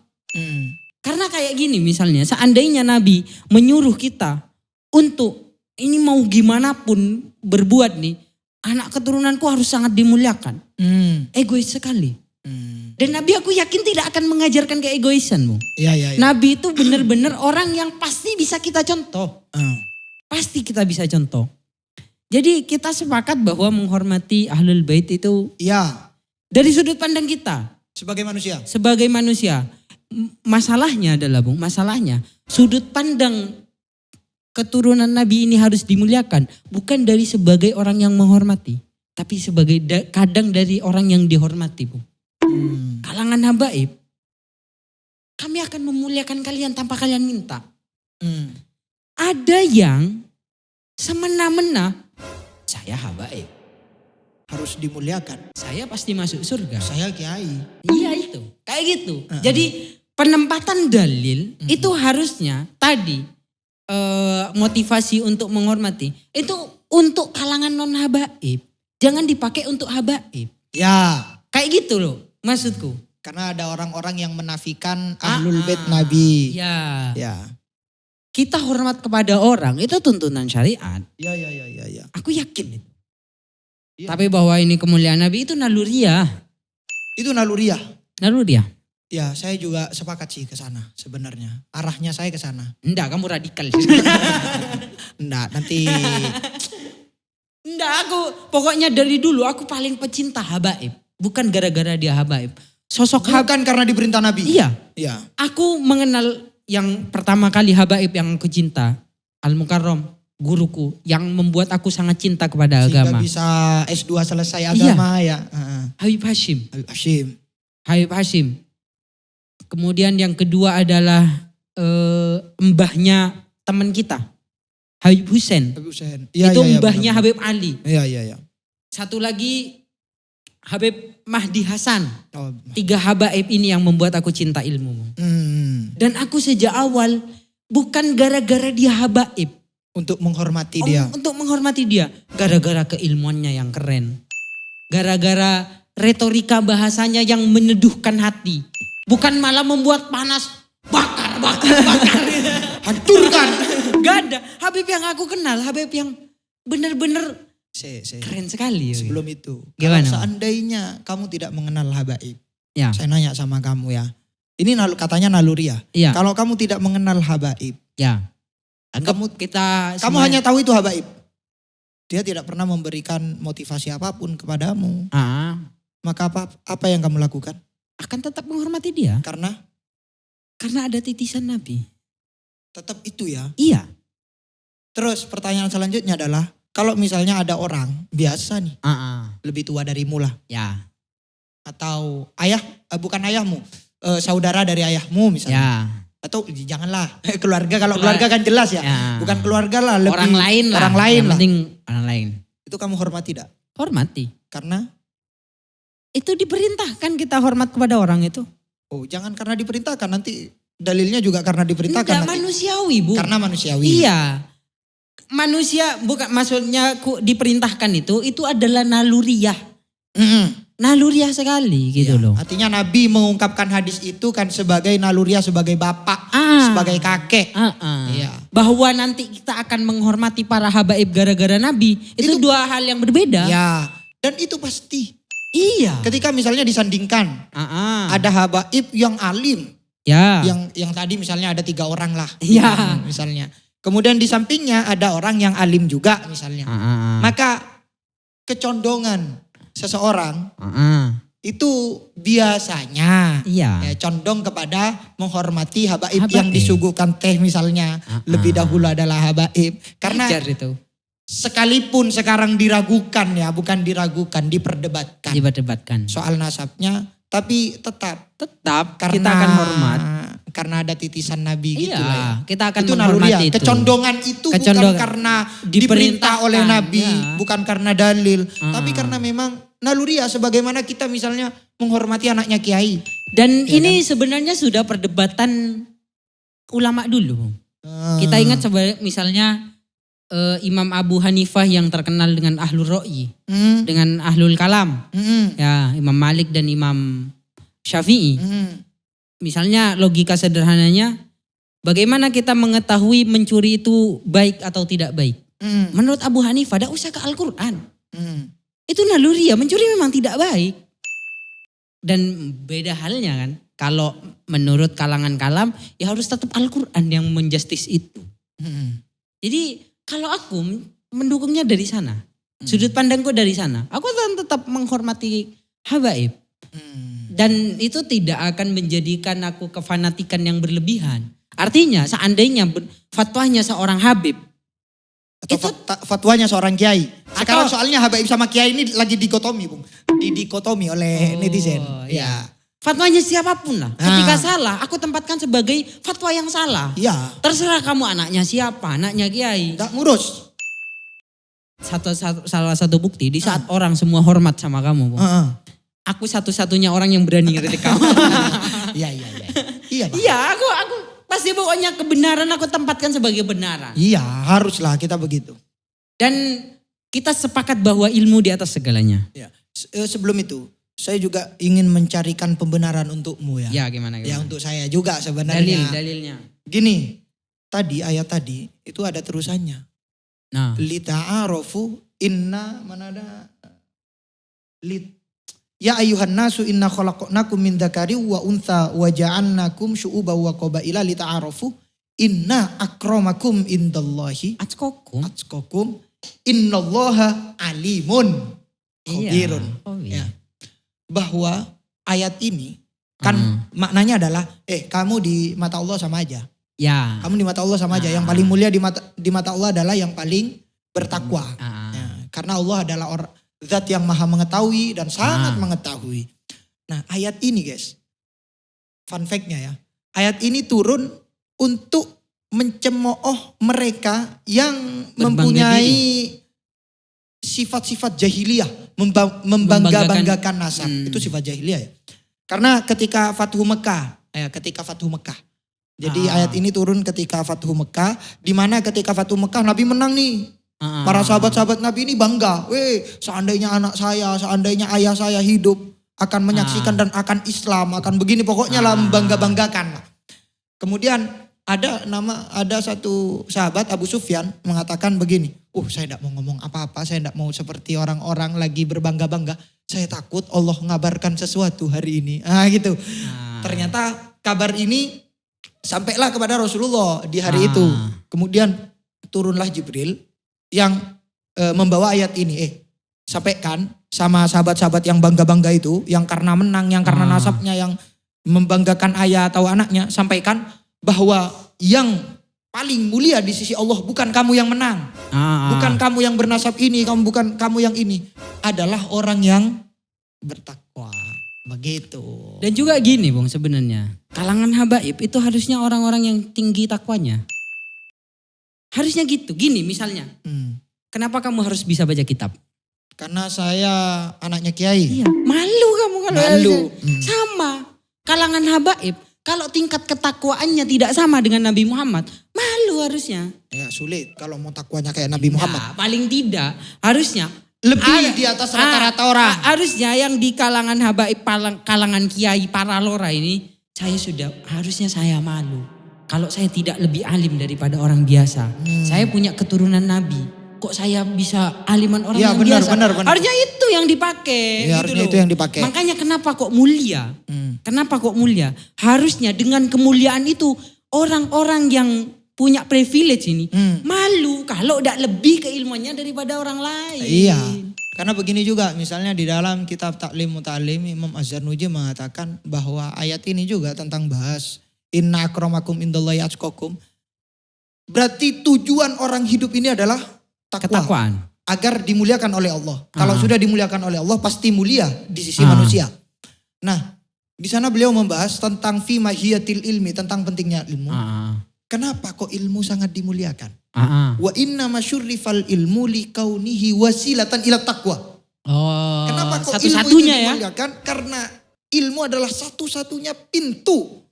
B: Karena kayak gini misalnya, seandainya Nabi menyuruh kita untuk ini mau gimana pun berbuat nih, anak keturunanku harus sangat dimuliakan. Egois sekali. Dan Nabi aku yakin tidak akan mengajarkan keegoisan.
A: Iya.
B: Nabi itu benar-benar orang yang pasti bisa kita contoh. Pasti kita bisa contoh. Jadi kita sepakat bahwa menghormati ahlul bait itu dari sudut pandang kita.
A: Sebagai
B: manusia. Masalahnya adalah masalahnya sudut pandang keturunan Nabi ini harus dimuliakan. Bukan dari sebagai orang yang menghormati. Tapi sebagai kadang dari orang yang dihormati. Kalangan habaib. Kami akan memuliakan kalian tanpa kalian minta. Ada yang semena-mena. Saya habaib.
A: Harus dimuliakan.
B: Saya pasti masuk surga.
A: Saya kiai.
B: Iya itu. Kayak gitu. Jadi penempatan dalil itu harusnya tadi. Motivasi untuk menghormati itu untuk kalangan non habaib, jangan dipakai untuk habaib.
A: Ya,
B: kayak gitu loh maksudku.
A: Karena ada orang-orang yang menafikan ahlul bait Nabi.
B: Ya.
A: Kita
B: hormat kepada orang itu tuntunan syariat.
A: Ya.
B: Aku yakin itu. Ya. Tapi bahwa ini kemuliaan Nabi itu naluriah.
A: Itu naluriah.
B: Ya,
A: saya juga sepakat sih ke sana sebenarnya. Arahnya saya ke sana.
B: Enggak, kamu radikal.
A: Enggak, nanti.
B: Enggak, aku pokoknya dari dulu aku paling pecinta habaib. Bukan gara-gara dia habaib.
A: Bukan karena diperintah Nabi.
B: Iya.
A: Iya.
B: Aku mengenal yang pertama kali habaib yang aku cinta. Al-Mukarram, guruku. Yang membuat aku sangat cinta kepada agama.
A: Sehingga bisa S2 selesai agama ya.
B: Habib Hashim. Kemudian yang kedua adalah mbahnya teman kita. Habib Hussein. Itu mbahnya benar. Habib Ali.
A: Iya.
B: Satu lagi Habib Mahdi Hasan. 3 habaib ini yang membuat aku cinta ilmu. Dan aku sejak awal bukan gara-gara dia habaib.
A: Untuk menghormati dia.
B: Untuk menghormati dia. Gara-gara keilmuannya yang keren. Gara-gara retorika bahasanya yang meneduhkan hati. Bukan malah membuat panas, bakar.
A: Hancurkan.
B: Gak ada. Habib yang aku kenal, Habib yang benar-benar keren sekali.
A: Sebelum itu,
B: Gimana?
A: kalau seandainya kamu tidak mengenal habaib,
B: Ya.
A: saya nanya sama kamu ya. Ini katanya naluri ya.
B: Iya.
A: Kalau kamu tidak mengenal habaib,
B: Ya. Anggap
A: Kamu-
B: kita
A: kamu hanya tahu itu habaib. Dia tidak pernah memberikan motivasi apapun kepadamu. Maka apa yang kamu lakukan?
B: akan tetap menghormati dia
A: Karena
B: karena ada titisan Nabi.
A: tetap itu ya.
B: Iya.
A: Terus pertanyaan selanjutnya adalah, kalau misalnya ada orang biasa nih, lebih tua darimu lah.
B: Ya.
A: Atau bukan ayahmu, saudara dari ayahmu misalnya.
B: Ya.
A: Atau janganlah keluarga, kalau keluarga kan jelas ya.
B: Ya.
A: Bukan keluarga lah, lebih
B: Orang lain lah.
A: Orang lain
B: Yang
A: lah.
B: penting orang lain.
A: Itu kamu hormati tidak?
B: Hormati.
A: Karena
B: Itu diperintahkan kita hormat kepada orang itu.
A: jangan karena diperintahkan, nanti dalilnya juga karena diperintahkan.
B: Enggak
A: nanti.
B: manusiawi, Bu.
A: Karena manusiawi.
B: Iya. Manusia bukan maksudnya diperintahkan itu adalah naluriah. Naluriah sekali gitu
A: Iya.
B: loh.
A: Artinya Nabi mengungkapkan hadis itu kan sebagai naluriah, sebagai bapak, sebagai kakek. Iya.
B: Bahwa nanti kita akan menghormati para habaib gara-gara Nabi. Itu dua hal yang berbeda.
A: Ya, dan itu pasti.
B: Iya.
A: Ketika misalnya disandingkan, ada habaib yang alim,
B: Ya.
A: yang tadi misalnya ada 3 orang lah,
B: Iya.
A: misalnya. Kemudian di sampingnya ada orang yang alim juga misalnya. Maka kecondongan seseorang itu biasanya
B: Iya.
A: condong kepada menghormati habaib
B: Habaib.
A: yang disuguhkan teh misalnya. Lebih dahulu adalah habaib. Karena
B: Ajar itu.
A: sekalipun sekarang diragukan ya, bukan diragukan, diperdebatkan
B: Diperdebatkan.
A: soal nasabnya, tapi tetap
B: Tetap
A: karena
B: kita akan hormat.
A: Karena ada titisan Nabi gitu
B: Iya,
A: lah ya.
B: kita akan
A: Itu
B: menghormati
A: naluriah.
B: itu.
A: Kecondongan itu bukan
B: Kecondongan.
A: karena diperintah
B: Diperintahkan,
A: oleh Nabi,
B: ya.
A: bukan karena dalil, tapi karena memang naluriah, sebagaimana kita misalnya menghormati anaknya kiai.
B: Dan
A: Ya
B: ini sebenarnya sudah perdebatan ulama dulu. Kita ingat misalnya Imam Abu Hanifah yang terkenal dengan Ahlul Ra'yi, dengan Ahlul Kalam. Ya, Imam Malik dan Imam Syafi'i. Misalnya logika sederhananya, bagaimana kita mengetahui mencuri itu baik atau tidak baik? Menurut Abu Hanifah, tidak usah ke Al-Quran. Itu naluriah, mencuri memang tidak baik. Dan beda halnya kan, kalau menurut kalangan kalam, ya harus tetap Al-Quran yang menjustis itu. Jadi kalau aku mendukungnya dari sana, sudut pandangku dari sana, aku akan tetap menghormati habaib. Dan itu tidak akan menjadikan aku kefanatikan yang berlebihan. Artinya seandainya fatwanya seorang habib,
A: Atau fatwanya seorang kiai. Sekarang soalnya habaib sama kiai ini lagi dikotomi, Bung. Dikotomi oleh netizen.
B: Ya. Fatwanya siapapun lah. Ketika salah, aku tempatkan sebagai fatwa yang salah.
A: Iya.
B: Terserah kamu anaknya siapa, anaknya kiai.
A: Tidak ngurus.
B: Salah satu bukti di saat orang semua hormat sama kamu, Bung. Aku satu-satunya orang yang berani ngeritik kamu.
A: Iya. Iya, Pak.
B: Iya, aku pasti pokoknya kebenaran aku tempatkan sebagai kebenaran.
A: Iya, haruslah kita begitu.
B: Dan kita sepakat bahwa ilmu di atas segalanya.
A: Ya. Sebelum itu, saya juga ingin mencarikan pembenaran untukmu ya.
B: Ya gimana?
A: Ya untuk saya juga sebenarnya.
B: Dalilnya.
A: Gini, ayat tadi itu ada terusannya.
B: Nah.
A: Lita'arofu inna mana ada. Ya ayuhan nasu inna khalaqnakum min dzakari wa untha wa ja'alnakum syu'uban wa qabaila lita'arofu inna akramakum indallahi atqakum innallaha alimun khabirun.
B: Iya.
A: Ya. Bahwa ayat ini kan maknanya adalah kamu di mata Allah sama aja.
B: Ya.
A: Kamu di mata Allah sama aja. Yang paling mulia di mata Allah adalah yang paling bertakwa. Ya, karena Allah adalah zat yang maha mengetahui dan sangat mengetahui. Nah ayat ini guys, fun fact-nya ya. Ayat ini turun untuk mencemooh mereka yang mempunyai sifat-sifat jahiliyah, membangga-banggakan nasab. Itu sifat jahiliyah ya. Karena ketika Fathu Mekah, jadi ayat ini turun ketika Fathu Mekah, di mana ketika Fathu Mekah Nabi menang nih. Para sahabat-sahabat Nabi ini bangga. Seandainya anak saya, seandainya ayah saya hidup akan menyaksikan dan akan Islam, akan begini pokoknya lah membangga-banggakan. Kemudian ada satu sahabat Abu Sufyan mengatakan begini, saya tidak mau ngomong apa-apa, saya tidak mau seperti orang-orang lagi berbangga-bangga. Saya takut Allah ngabarkan sesuatu hari ini. Gitu. Ternyata kabar ini sampailah kepada Rasulullah di hari itu. Kemudian turunlah Jibril yang membawa ayat ini. Sampaikan sama sahabat-sahabat yang bangga-bangga itu, yang karena menang, yang karena nasabnya, yang membanggakan ayah atau anaknya, sampaikan bahwa yang paling mulia di sisi Allah bukan kamu yang menang. Bukan kamu yang bernasab ini, bukan kamu yang ini. Adalah orang yang bertakwa. Begitu.
B: Dan juga gini Bung sebenarnya. Kalangan habaib itu harusnya orang-orang yang tinggi takwanya. Harusnya gitu. Gini misalnya. Kenapa kamu harus bisa baca kitab?
A: Karena saya anaknya kiai.
B: Iya. Malu kamu kalau
A: malu.
B: Sama. Kalangan habaib. Kalau tingkat ketakwaannya tidak sama dengan Nabi Muhammad, malu harusnya.
A: Ya sulit kalau mau takwanya kayak Nabi Muhammad.
B: Paling tidak harusnya
A: lebih di atas rata-rata orang.
B: Harusnya yang di kalangan habaib, kalangan kiai, para lora ini, harusnya saya malu. Kalau saya tidak lebih alim daripada orang biasa. Saya punya keturunan Nabi. Kok saya bisa aliman orang yang biasa? Benar. Harusnya itu yang dipakai.
A: Ya, harusnya itu yang dipakai.
B: Makanya kenapa kok mulia? Kenapa kok mulia? Harusnya dengan kemuliaan itu orang-orang yang punya privilege ini malu kalau tidak lebih keilmuannya daripada orang lain.
A: Iya. Karena begini juga, misalnya di dalam kitab Ta'lim Muta'alim Imam Az-Zarnuji mengatakan bahwa ayat ini juga tentang bahas inna akramakum indallahi atqakum. Berarti tujuan orang hidup ini adalah
B: ketakwaan.
A: Agar dimuliakan oleh Allah. Kalau sudah dimuliakan oleh Allah pasti mulia di sisi manusia. Nah, di sana beliau membahas tentang fi mahiyatil ilmi, tentang pentingnya ilmu. Kenapa kok ilmu sangat dimuliakan? Wa inna masyurrifal ilmu li kaunihi wasilatan ila taqwa. Kenapa kok ilmu itu dimuliakan? Karena ilmu adalah satu-satunya pintu.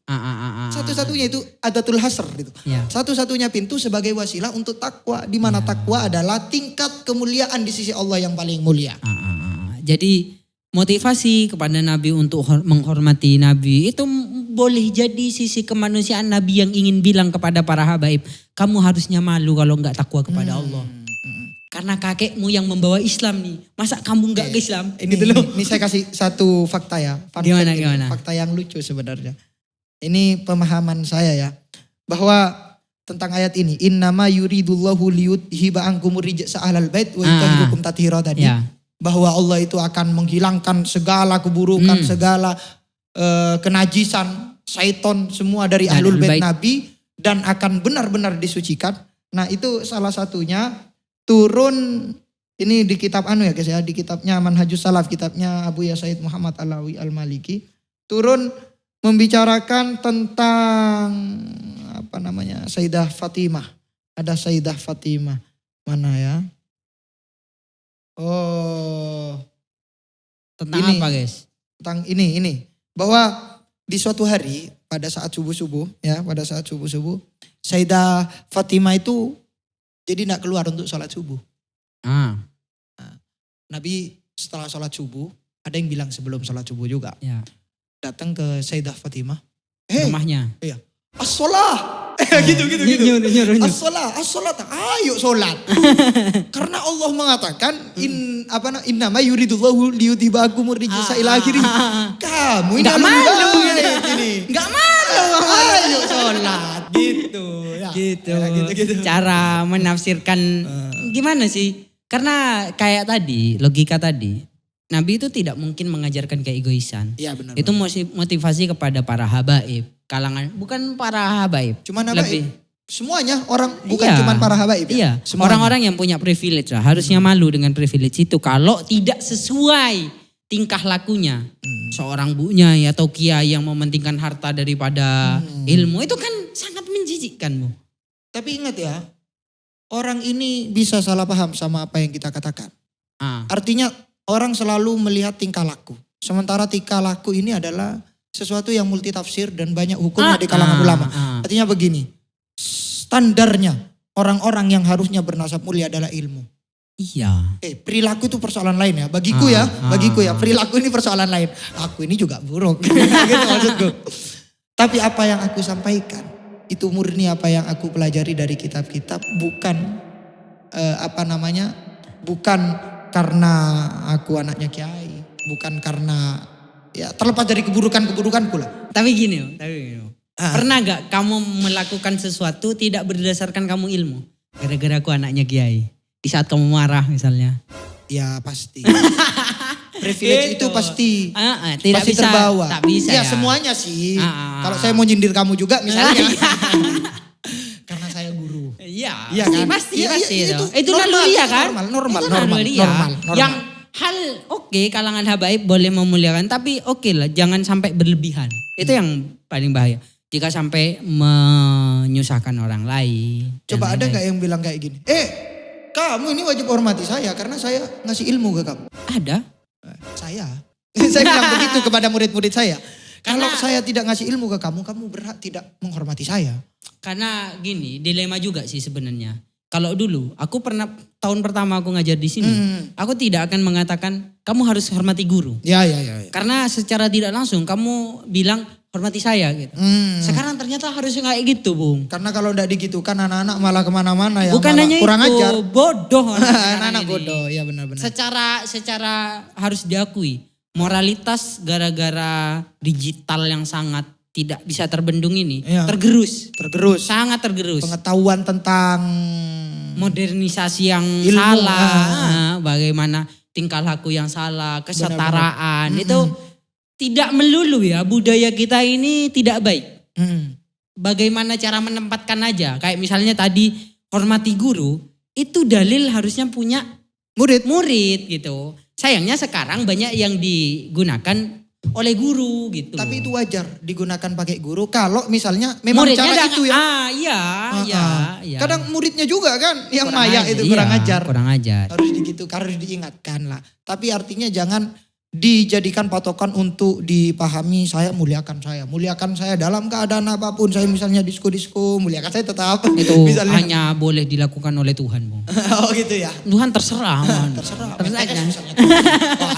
A: Satu-satunya itu adatul hasr gitu. Satu-satunya pintu sebagai wasilah untuk takwa. Di mana takwa adalah tingkat kemuliaan di sisi Allah yang paling mulia.
B: Jadi motivasi kepada Nabi untuk menghormati Nabi itu boleh jadi sisi kemanusiaan Nabi yang ingin bilang kepada para habaib, kamu harusnya malu kalau enggak takwa kepada Allah. Karena kakekmu yang membawa Islam nih, masa kamu enggak ke Islam?
A: Ini saya kasih satu fakta ya.
B: Gimana?
A: Fakta yang lucu sebenarnya. Ini pemahaman saya ya. Bahwa tentang ayat ini, innama yuridullahu liyudhiba ankumur rijsa ahlal bait wa yutahhirukum tathira tadi. Bahwa Allah itu akan menghilangkan segala keburukan, segala kenajisan, syaiton semua dari ahlul bait Nabi dan akan benar-benar disucikan. Nah, itu salah satunya turun ini di kitab ya guys ya, di kitabnya Manhajus Salaf, kitabnya Abu Ya Said Muhammad Alawi Al-Maliki, turun membicarakan tentang Sayyidah Fatimah. Ada Sayyidah Fatimah. Mana ya?
B: Tentang apa guys?
A: Tentang ini. Bahwa di suatu hari pada saat subuh-subuh Sayyidah Fatimah itu jadi tidak keluar untuk sholat subuh. Nah, Nabi setelah sholat subuh, ada yang bilang sebelum sholat subuh juga. Datang ke Sayyidah Fatimah.
B: Rumahnya.
A: Iya. As-sholah. Gitu. As-sholat. Ayo sholat. Karena Allah mengatakan innama yuridullahu liyudhiba ankumur rijsa ila akhirih. Kamu ini
B: malu
A: gini.
B: Enggak malu.
A: Ayo sholat gitu.
B: Gitu. Cara menafsirkan gimana sih? Karena kayak tadi, logika tadi. Nabi itu tidak mungkin mengajarkan keegoisan.
A: Iya benar.
B: Itu motivasi kepada para habaib. Bukan para habaib.
A: Cuman habaib. Semuanya orang, bukan cuma para habaib.
B: Iya. Orang-orang yang punya privilege lah. Harusnya malu dengan privilege itu. Kalau tidak sesuai tingkah lakunya. Seorang bunyai atau kiai yang mementingkan harta daripada ilmu. Itu kan sangat menjijikkan.
A: Tapi ingat ya. Orang ini bisa salah paham sama apa yang kita katakan. Artinya orang selalu melihat tingkah laku. Sementara tingkah laku ini adalah sesuatu yang multi tafsir dan banyak hukumnya di kalangan ulama. Artinya begini, standarnya orang-orang yang harusnya bernasab mulia adalah ilmu.
B: Iya.
A: Perilaku itu persoalan lain ya. Bagiku ya, perilaku ini persoalan lain. Aku ini juga buruk. Gitu maksudku. Tapi apa yang aku sampaikan itu murni apa yang aku pelajari dari kitab-kitab, bukan bukan karena aku anaknya kiai, bukan karena ya terlepas dari keburukanku lah.
B: Tapi gini. Pernah gak kamu melakukan sesuatu tidak berdasarkan kamu ilmu? Gara-gara aku anaknya kiai. Di saat kamu marah misalnya.
A: Ya pasti. Privilege itu pasti
B: tidak
A: pasti
B: bisa,
A: terbawa.
B: Tak bisa
A: ya.
B: ya.
A: Semuanya sih. Kalau saya mau nyindir kamu juga misalnya. Karena saya guru.
B: Iya
A: kan?
B: pasti itu
A: normal,
B: naluri ya kan?
A: Normal.
B: Yang hal kalangan habaib boleh memuliakan, tapi lah jangan sampai berlebihan. Itu yang paling bahaya. Jika sampai menyusahkan orang lain.
A: Coba ada gak yang bilang kayak gini? Kamu ini wajib hormati saya karena saya ngasih ilmu ke kamu.
B: Ada.
A: Saya bilang begitu kepada murid-murid saya. Kalau saya tidak ngasih ilmu ke kamu, kamu berhak tidak menghormati saya.
B: Karena gini, dilema juga sih sebenarnya. Kalau dulu, aku pernah tahun pertama aku ngajar di sini, aku tidak akan mengatakan kamu harus hormati guru.
A: Ya.
B: Karena secara tidak langsung kamu bilang hormati saya gitu. Sekarang ternyata harus kayak gitu, Bung.
A: Karena kalau tidak digitukan anak-anak malah kemana-mana ya.
B: Bukan
A: malah
B: hanya
A: kurang
B: itu,
A: ajar.
B: bodoh
A: anak-anak bodoh, ya benar-benar.
B: Secara harus diakui, moralitas gara-gara digital yang sangat tidak bisa terbendung ini tergerus. Sangat tergerus.
A: Pengetahuan tentang
B: modernisasi yang
A: ilmu,
B: salah, bagaimana tingkah laku yang salah, kesetaraan itu tidak melulu ya, budaya kita ini tidak baik. Bagaimana cara menempatkan aja, kayak misalnya tadi hormati guru, itu dalil harusnya punya murid gitu. Sayangnya sekarang banyak yang digunakan oleh guru gitu.
A: Tapi itu wajar digunakan pakai guru kalau misalnya memang muridnya cara itu ya.
B: Iya.
A: Kadang muridnya juga kan yang
B: kurang
A: maya
B: aja,
A: itu kurang ajar. Harus harus diingatkan lah. Tapi artinya jangan dijadikan patokan untuk dipahami muliakan saya dalam keadaan apapun. Saya misalnya disko, muliakan saya tetap.
B: Itu
A: misalnya.
B: hanya boleh dilakukan oleh Tuhan, Bung.
A: Oh gitu ya.
B: Tuhan terserah.
A: Terserah.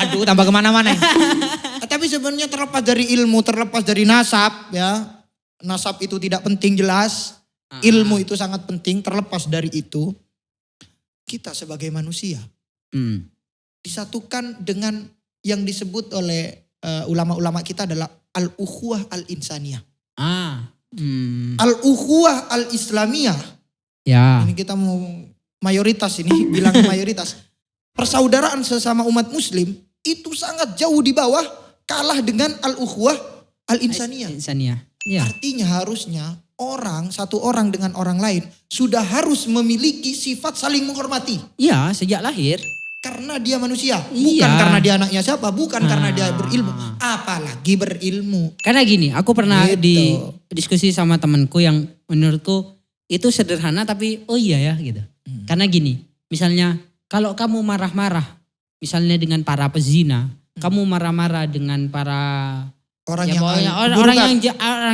B: Aduh, tambah kemana-mana.
A: Tapi sebenarnya terlepas dari ilmu, terlepas dari nasab ya. Nasab itu tidak penting jelas. Ilmu itu sangat penting. Terlepas dari itu, kita sebagai manusia disatukan dengan yang disebut oleh ulama-ulama kita adalah al-ukhuwah al-insaniyah. Al-ukhuwah al-islamiyah. Ya. Ini kita mau mayoritas ini, bilang mayoritas. Persaudaraan sesama umat muslim itu sangat jauh di bawah, kalah dengan al-ukhuwah al-insaniyah. Ya. Artinya harusnya satu orang dengan orang lain sudah harus memiliki sifat saling menghormati.
B: Iya, sejak lahir.
A: Karena dia manusia, bukan karena dia anaknya siapa, bukan karena dia berilmu, apalagi berilmu.
B: Karena gini, aku pernah di diskusi sama temanku yang menurutku itu sederhana tapi iya ya gitu. Karena gini, misalnya kalau kamu marah-marah, misalnya dengan para pezina, kamu marah-marah dengan para orang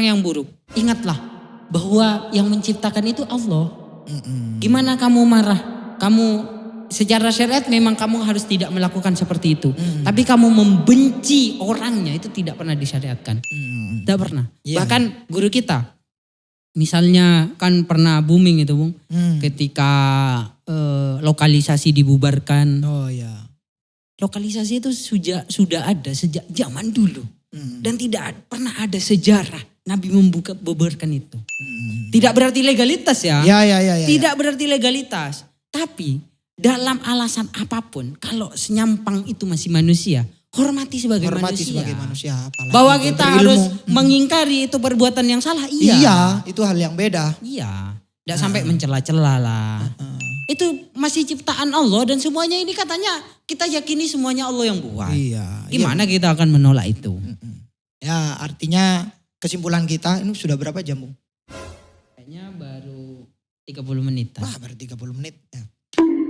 B: yang buruk. Ingatlah bahwa yang menciptakan itu Allah. Gimana kamu marah? Kamu secara syariat memang kamu harus tidak melakukan seperti itu. Tapi kamu membenci orangnya itu tidak pernah disyariatkan. Tidak pernah. Yeah. Bahkan guru kita misalnya kan pernah booming itu, Bung. Ketika lokalisasi dibubarkan.
A: Oh ya.
B: Lokalisasi itu sudah ada sejak zaman dulu. Dan tidak pernah ada sejarah Nabi membubarkan itu. Tidak berarti legalitas ya.
A: Ya.
B: Tidak berarti legalitas. Tapi dalam alasan apapun, kalau senyampang itu masih manusia, hormati sebagai manusia. Bahwa kita harus mengingkari itu perbuatan yang salah,
A: iya. Itu hal yang beda.
B: Iya, tidak sampai mencela-cela lah. Itu masih ciptaan Allah dan semuanya ini katanya kita yakini semuanya Allah yang buat.
A: Iya.
B: Gimana kita akan menolak itu?
A: Ya artinya kesimpulan kita ini sudah berapa jam, Bung?
B: Kayaknya baru 30 menit.
A: Wah, baru 30 menit. Ya.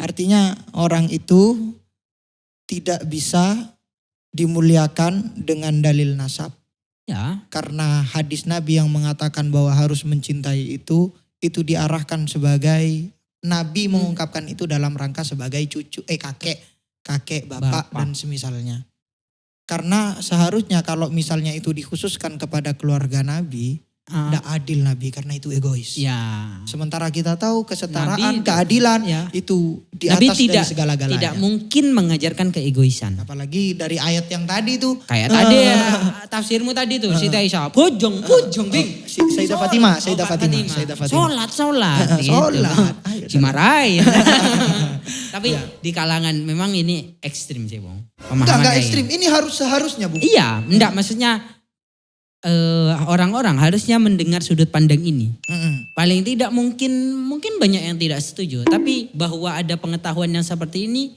A: Artinya orang itu tidak bisa dimuliakan dengan dalil nasab.
B: Ya.
A: Karena hadis Nabi yang mengatakan bahwa harus mencintai itu diarahkan sebagai Nabi mengungkapkan itu dalam rangka sebagai kakek, bapak dan semisalnya. Karena seharusnya kalau misalnya itu dikhususkan kepada keluarga Nabi, tidak adil Nabi karena itu egois.
B: Ya.
A: Sementara kita tahu kesetaraan,
B: Nabi,
A: keadilan itu di atas
B: Nabi
A: dari segala-galanya.
B: tidak mungkin mengajarkan keegoisan.
A: Apalagi dari ayat yang tadi tuh.
B: Kayak tadi ya, tafsirmu tadi tuh, Siti Aisyah, bojong, Bing.
A: Sayyidah Fatimah.
B: Sholat.
A: Sholat.
B: Dimarahin. Tapi di kalangan memang ini ekstrim sih, Bung.
A: Enggak ekstrim, ini seharusnya, Bu.
B: Iya, enggak maksudnya orang-orang harusnya mendengar sudut pandang ini. Paling tidak mungkin banyak yang tidak setuju, tapi bahwa ada pengetahuan yang seperti ini,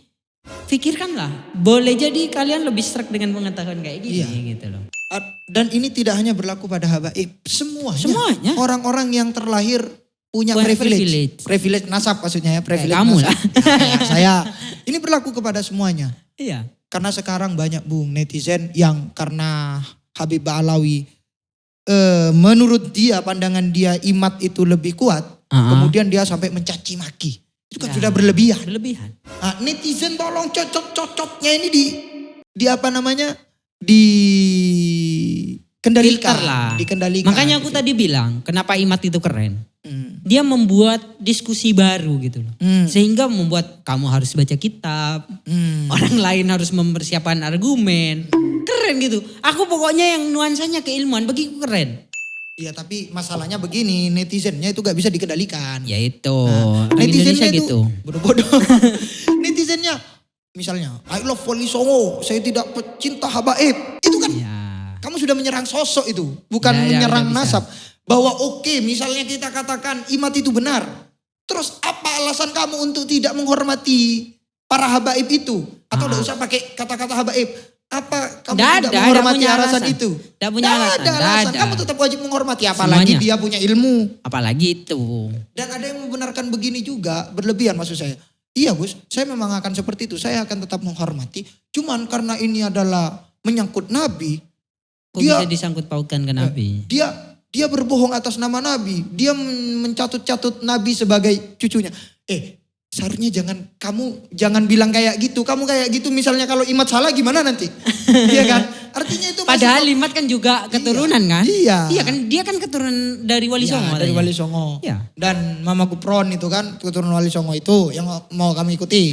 B: pikirkanlah. Boleh jadi kalian lebih struck dengan pengetahuan kayak gini gitu loh.
A: Dan ini tidak hanya berlaku pada habaib, semuanya. Orang-orang yang terlahir punya privilege. Privilege nasab maksudnya ya, privilege
B: kamu
A: nasab.
B: lah.
A: Saya. Ini berlaku kepada semuanya.
B: Iya.
A: Karena sekarang banyak Bung netizen yang karena Habib Ba'alawi menurut dia, pandangan dia imat itu lebih kuat, kemudian dia sampai mencaci maki. Itu kan sudah berlebihan. Nah, netizen tolong cocok-cocoknya ini dikendalikan.
B: Makanya aku tadi bilang, kenapa imat itu keren? Dia membuat diskusi baru gitu loh. Sehingga membuat kamu harus baca kitab, orang lain harus mempersiapkan argumen. Keren gitu. Aku pokoknya yang nuansanya keilmuan bagiku keren.
A: Iya, tapi masalahnya begini, netizennya itu gak bisa dikendalikan.
B: Ya itu,
A: netizennya itu
B: gitu.
A: bodoh-bodoh. Netizennya misalnya, I love Wali Songo, saya tidak pecinta habaib. Itu kan kamu sudah menyerang sosok itu, bukan menyerang nasab. Bahwa oke, misalnya kita katakan imat itu benar. Terus apa alasan kamu untuk tidak menghormati para habaib itu? Atau tidak usah pakai kata-kata habaib. Apa kamu tidak menghormati alasan itu?
B: Tidak punya alasan.
A: Kamu tetap wajib menghormati. Apalagi semuanya. Dia punya ilmu.
B: Apalagi itu.
A: Dan ada yang membenarkan begini juga, berlebihan maksud saya. Iya Gus, saya memang akan seperti itu. Saya akan tetap menghormati. Cuman karena ini adalah menyangkut Nabi.
B: Kok bisa disangkut pautkan ke Nabi?
A: Dia berbohong atas nama Nabi. Dia mencatut-catut Nabi sebagai cucunya. Seharusnya jangan bilang kayak gitu. Kamu kayak gitu misalnya kalau imat salah gimana nanti? Iya kan? Artinya itu
B: padahal imat kan juga keturunan kan?
A: Iya.
B: Iya kan dia kan keturunan dari Wali Songo.
A: Dari Wali Songo.
B: Iya.
A: Dan Mama Kupron itu kan keturunan Wali Songo itu yang mau kami ikuti.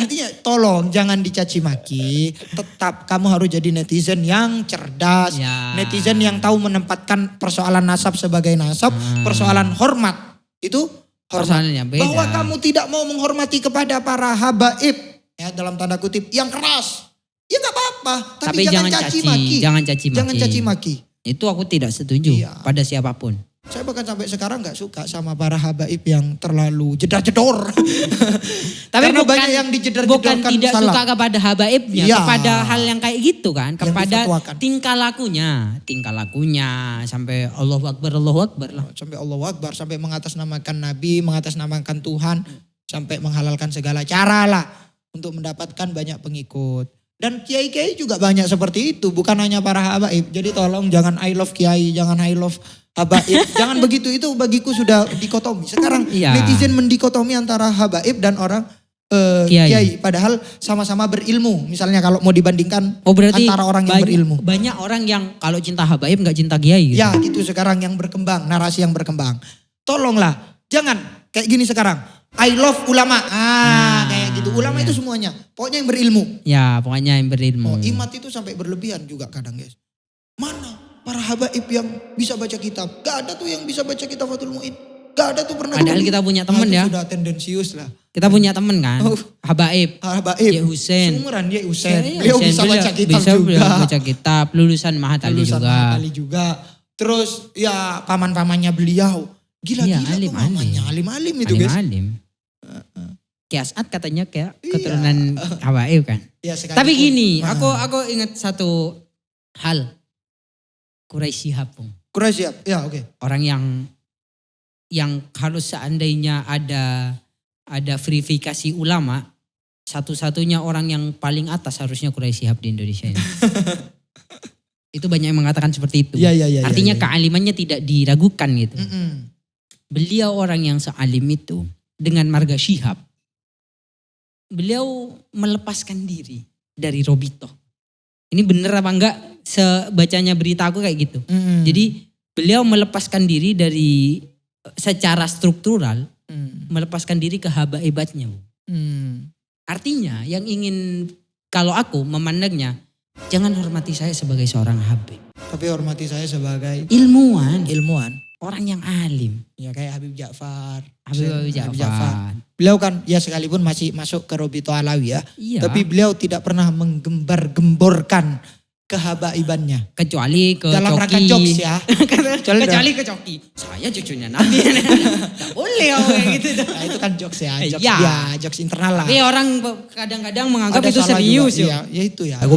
A: Artinya tolong jangan dicaci maki. Tetap kamu harus jadi netizen yang cerdas. Ya. Netizen yang tahu menempatkan persoalan nasab sebagai nasab. Persoalan hormat itu
B: persoalannya beda.
A: Bahwa kamu tidak mau menghormati kepada para habaib, ya dalam tanda kutip, yang keras. Ya gak apa-apa, tapi jangan caci maki. Jangan caci maki.
B: Itu aku tidak setuju pada siapapun.
A: Saya bahkan sampai sekarang gak suka sama para habaib yang terlalu jedar-jedor.
B: Tapi
A: banyak yang dijedar-jedorkan
B: bukan tidak
A: salah.
B: Suka kepada habaibnya, kepada hal yang kayak gitu kan. Kepada tingkah lakunya. Sampai Allahu Akbar lah.
A: Sampai Allahu Akbar, sampai mengatasnamakan Nabi, mengatasnamakan Tuhan. Sampai menghalalkan segala cara lah untuk mendapatkan banyak pengikut. Dan kiai-kiai juga banyak seperti itu, bukan hanya para habaib. Jadi tolong jangan I love kiai, jangan I love habaib. Jangan begitu, itu bagiku sudah dikotomi. Sekarang netizen mendikotomi antara habaib dan orang kiai. Padahal sama-sama berilmu. Misalnya kalau mau dibandingkan antara orang yang berilmu.
B: Banyak orang yang kalau cinta habaib gak cinta kiai gitu.
A: Ya gitu sekarang yang berkembang, narasi yang berkembang. Tolonglah, jangan kayak gini sekarang. I love ulama. Kayak gitu. Ulama itu semuanya. Pokoknya yang berilmu.
B: Ya, pokoknya yang berilmu.
A: Imat itu sampai berlebihan juga kadang, guys. Mana para habaib yang bisa baca kitab? Gak ada tuh yang bisa baca kitab Fathul Mu'in. Gak ada tuh pernah.
B: Padahal kita punya teman ya.
A: Sudah tendensius lah.
B: Kita punya teman kan. Habaib.
A: Ye
B: Husein.
A: Seumuran Ye Husein. Beliau bisa baca kitab juga.
B: Beliau baca kitab. Lulusan Mahatali juga.
A: Terus ya paman-pamannya beliau. Gila-gila tuh mamanya. Alim-alim itu guys.
B: Alim. Kiasat katanya kayak keturunan habaib kan.
A: Ya,
B: tapi gini, aku ingat satu hal. Quraisy Shihab.
A: Quraisy Shihab, ya oke.
B: Orang yang kalau seandainya ada verifikasi ulama, satu-satunya orang yang paling atas harusnya Quraisy Shihab di Indonesia ini. Itu banyak yang mengatakan seperti itu. Artinya kealimannya tidak diragukan gitu. Beliau orang yang sealim itu. dengan Marga Shihab, beliau melepaskan diri dari Robito. Ini bener apa enggak? Sebacanya berita aku kayak gitu. Jadi beliau melepaskan diri dari secara struktural, melepaskan diri ke habaibatnya. Artinya yang ingin, kalau aku memandangnya, jangan hormati saya sebagai seorang habib.
A: Tapi hormati saya sebagai
B: ilmuwan. Orang yang alim.
A: Ya kayak Habib Ja'far.
B: Habib Ja'far.
A: Beliau kan ya sekalipun masih masuk ke Robito Alawi ya.
B: Iya.
A: Tapi beliau tidak pernah menggembar-gemborkan kehabaibannya.
B: Kecuali ke
A: dalam
B: Coki.
A: rangka jokes ya.
B: Kecuali ke Coki. Saya cucunya Nabi. Tidak boleh kayak gitu.
A: Nah, itu kan jokes ya. Jokes,
B: Iya.
A: ya, jokes internal lah.
B: Tapi orang kadang-kadang menganggap
A: Ada
B: itu
A: salah
B: serius.
A: juga. Iya, ya itu ya. Aku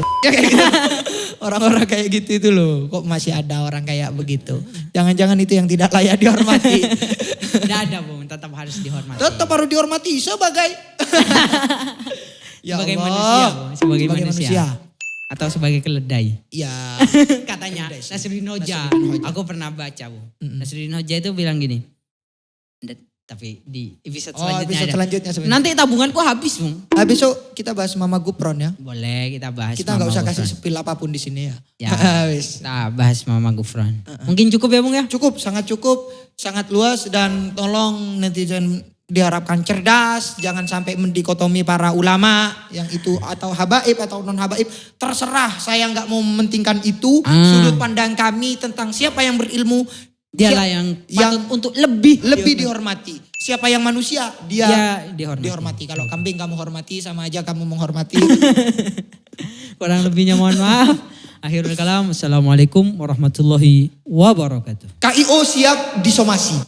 A: orang-orang kayak gitu itu loh. Kok masih ada orang kayak begitu. Jangan-jangan itu yang tidak layak dihormati.
B: Tidak ada, Bung. Tetap harus dihormati.
A: Tetap harus dihormati sebagai ya
B: sebagai
A: Allah.
B: manusia, Bung. Sebagai manusia. Atau sebagai keledai.
A: Ya.
B: Katanya
A: Keledai sih.
B: Nasruddin Hoja.
A: Nasruddin Hoja.
B: Aku pernah baca, Bu. Nasruddin Hoja itu bilang gini. Tapi di episode selanjutnya
A: episode
B: ada.
A: selanjutnya sebenarnya.
B: Nanti tabunganku habis, Bung.
A: Besok kita bahas Mama Gupron ya.
B: Boleh kita bahas.
A: Kita
B: Mama
A: nggak usah
B: Gufron.
A: kasih spill apapun di sini ya.
B: Ya.
A: Wis.
B: Kita bahas Mama Gufron. Mungkin cukup ya, Bung ya?
A: Cukup, sangat luas dan tolong netizen diharapkan cerdas, jangan sampai mendikotomi para ulama yang itu atau habaib atau non habaib. Terserah, saya nggak mau mementingkan itu. Sudut pandang kami tentang siapa yang berilmu,
B: Dialah yang patut untuk lebih
A: dihormati. Siapa yang manusia, dia dihormati. Kalau kambing kamu hormati sama aja kamu menghormati.
B: Kurang lebihnya mohon maaf. Akhirul kalam. Assalamualaikum warahmatullahi wabarakatuh.
A: KIO siap disomasi.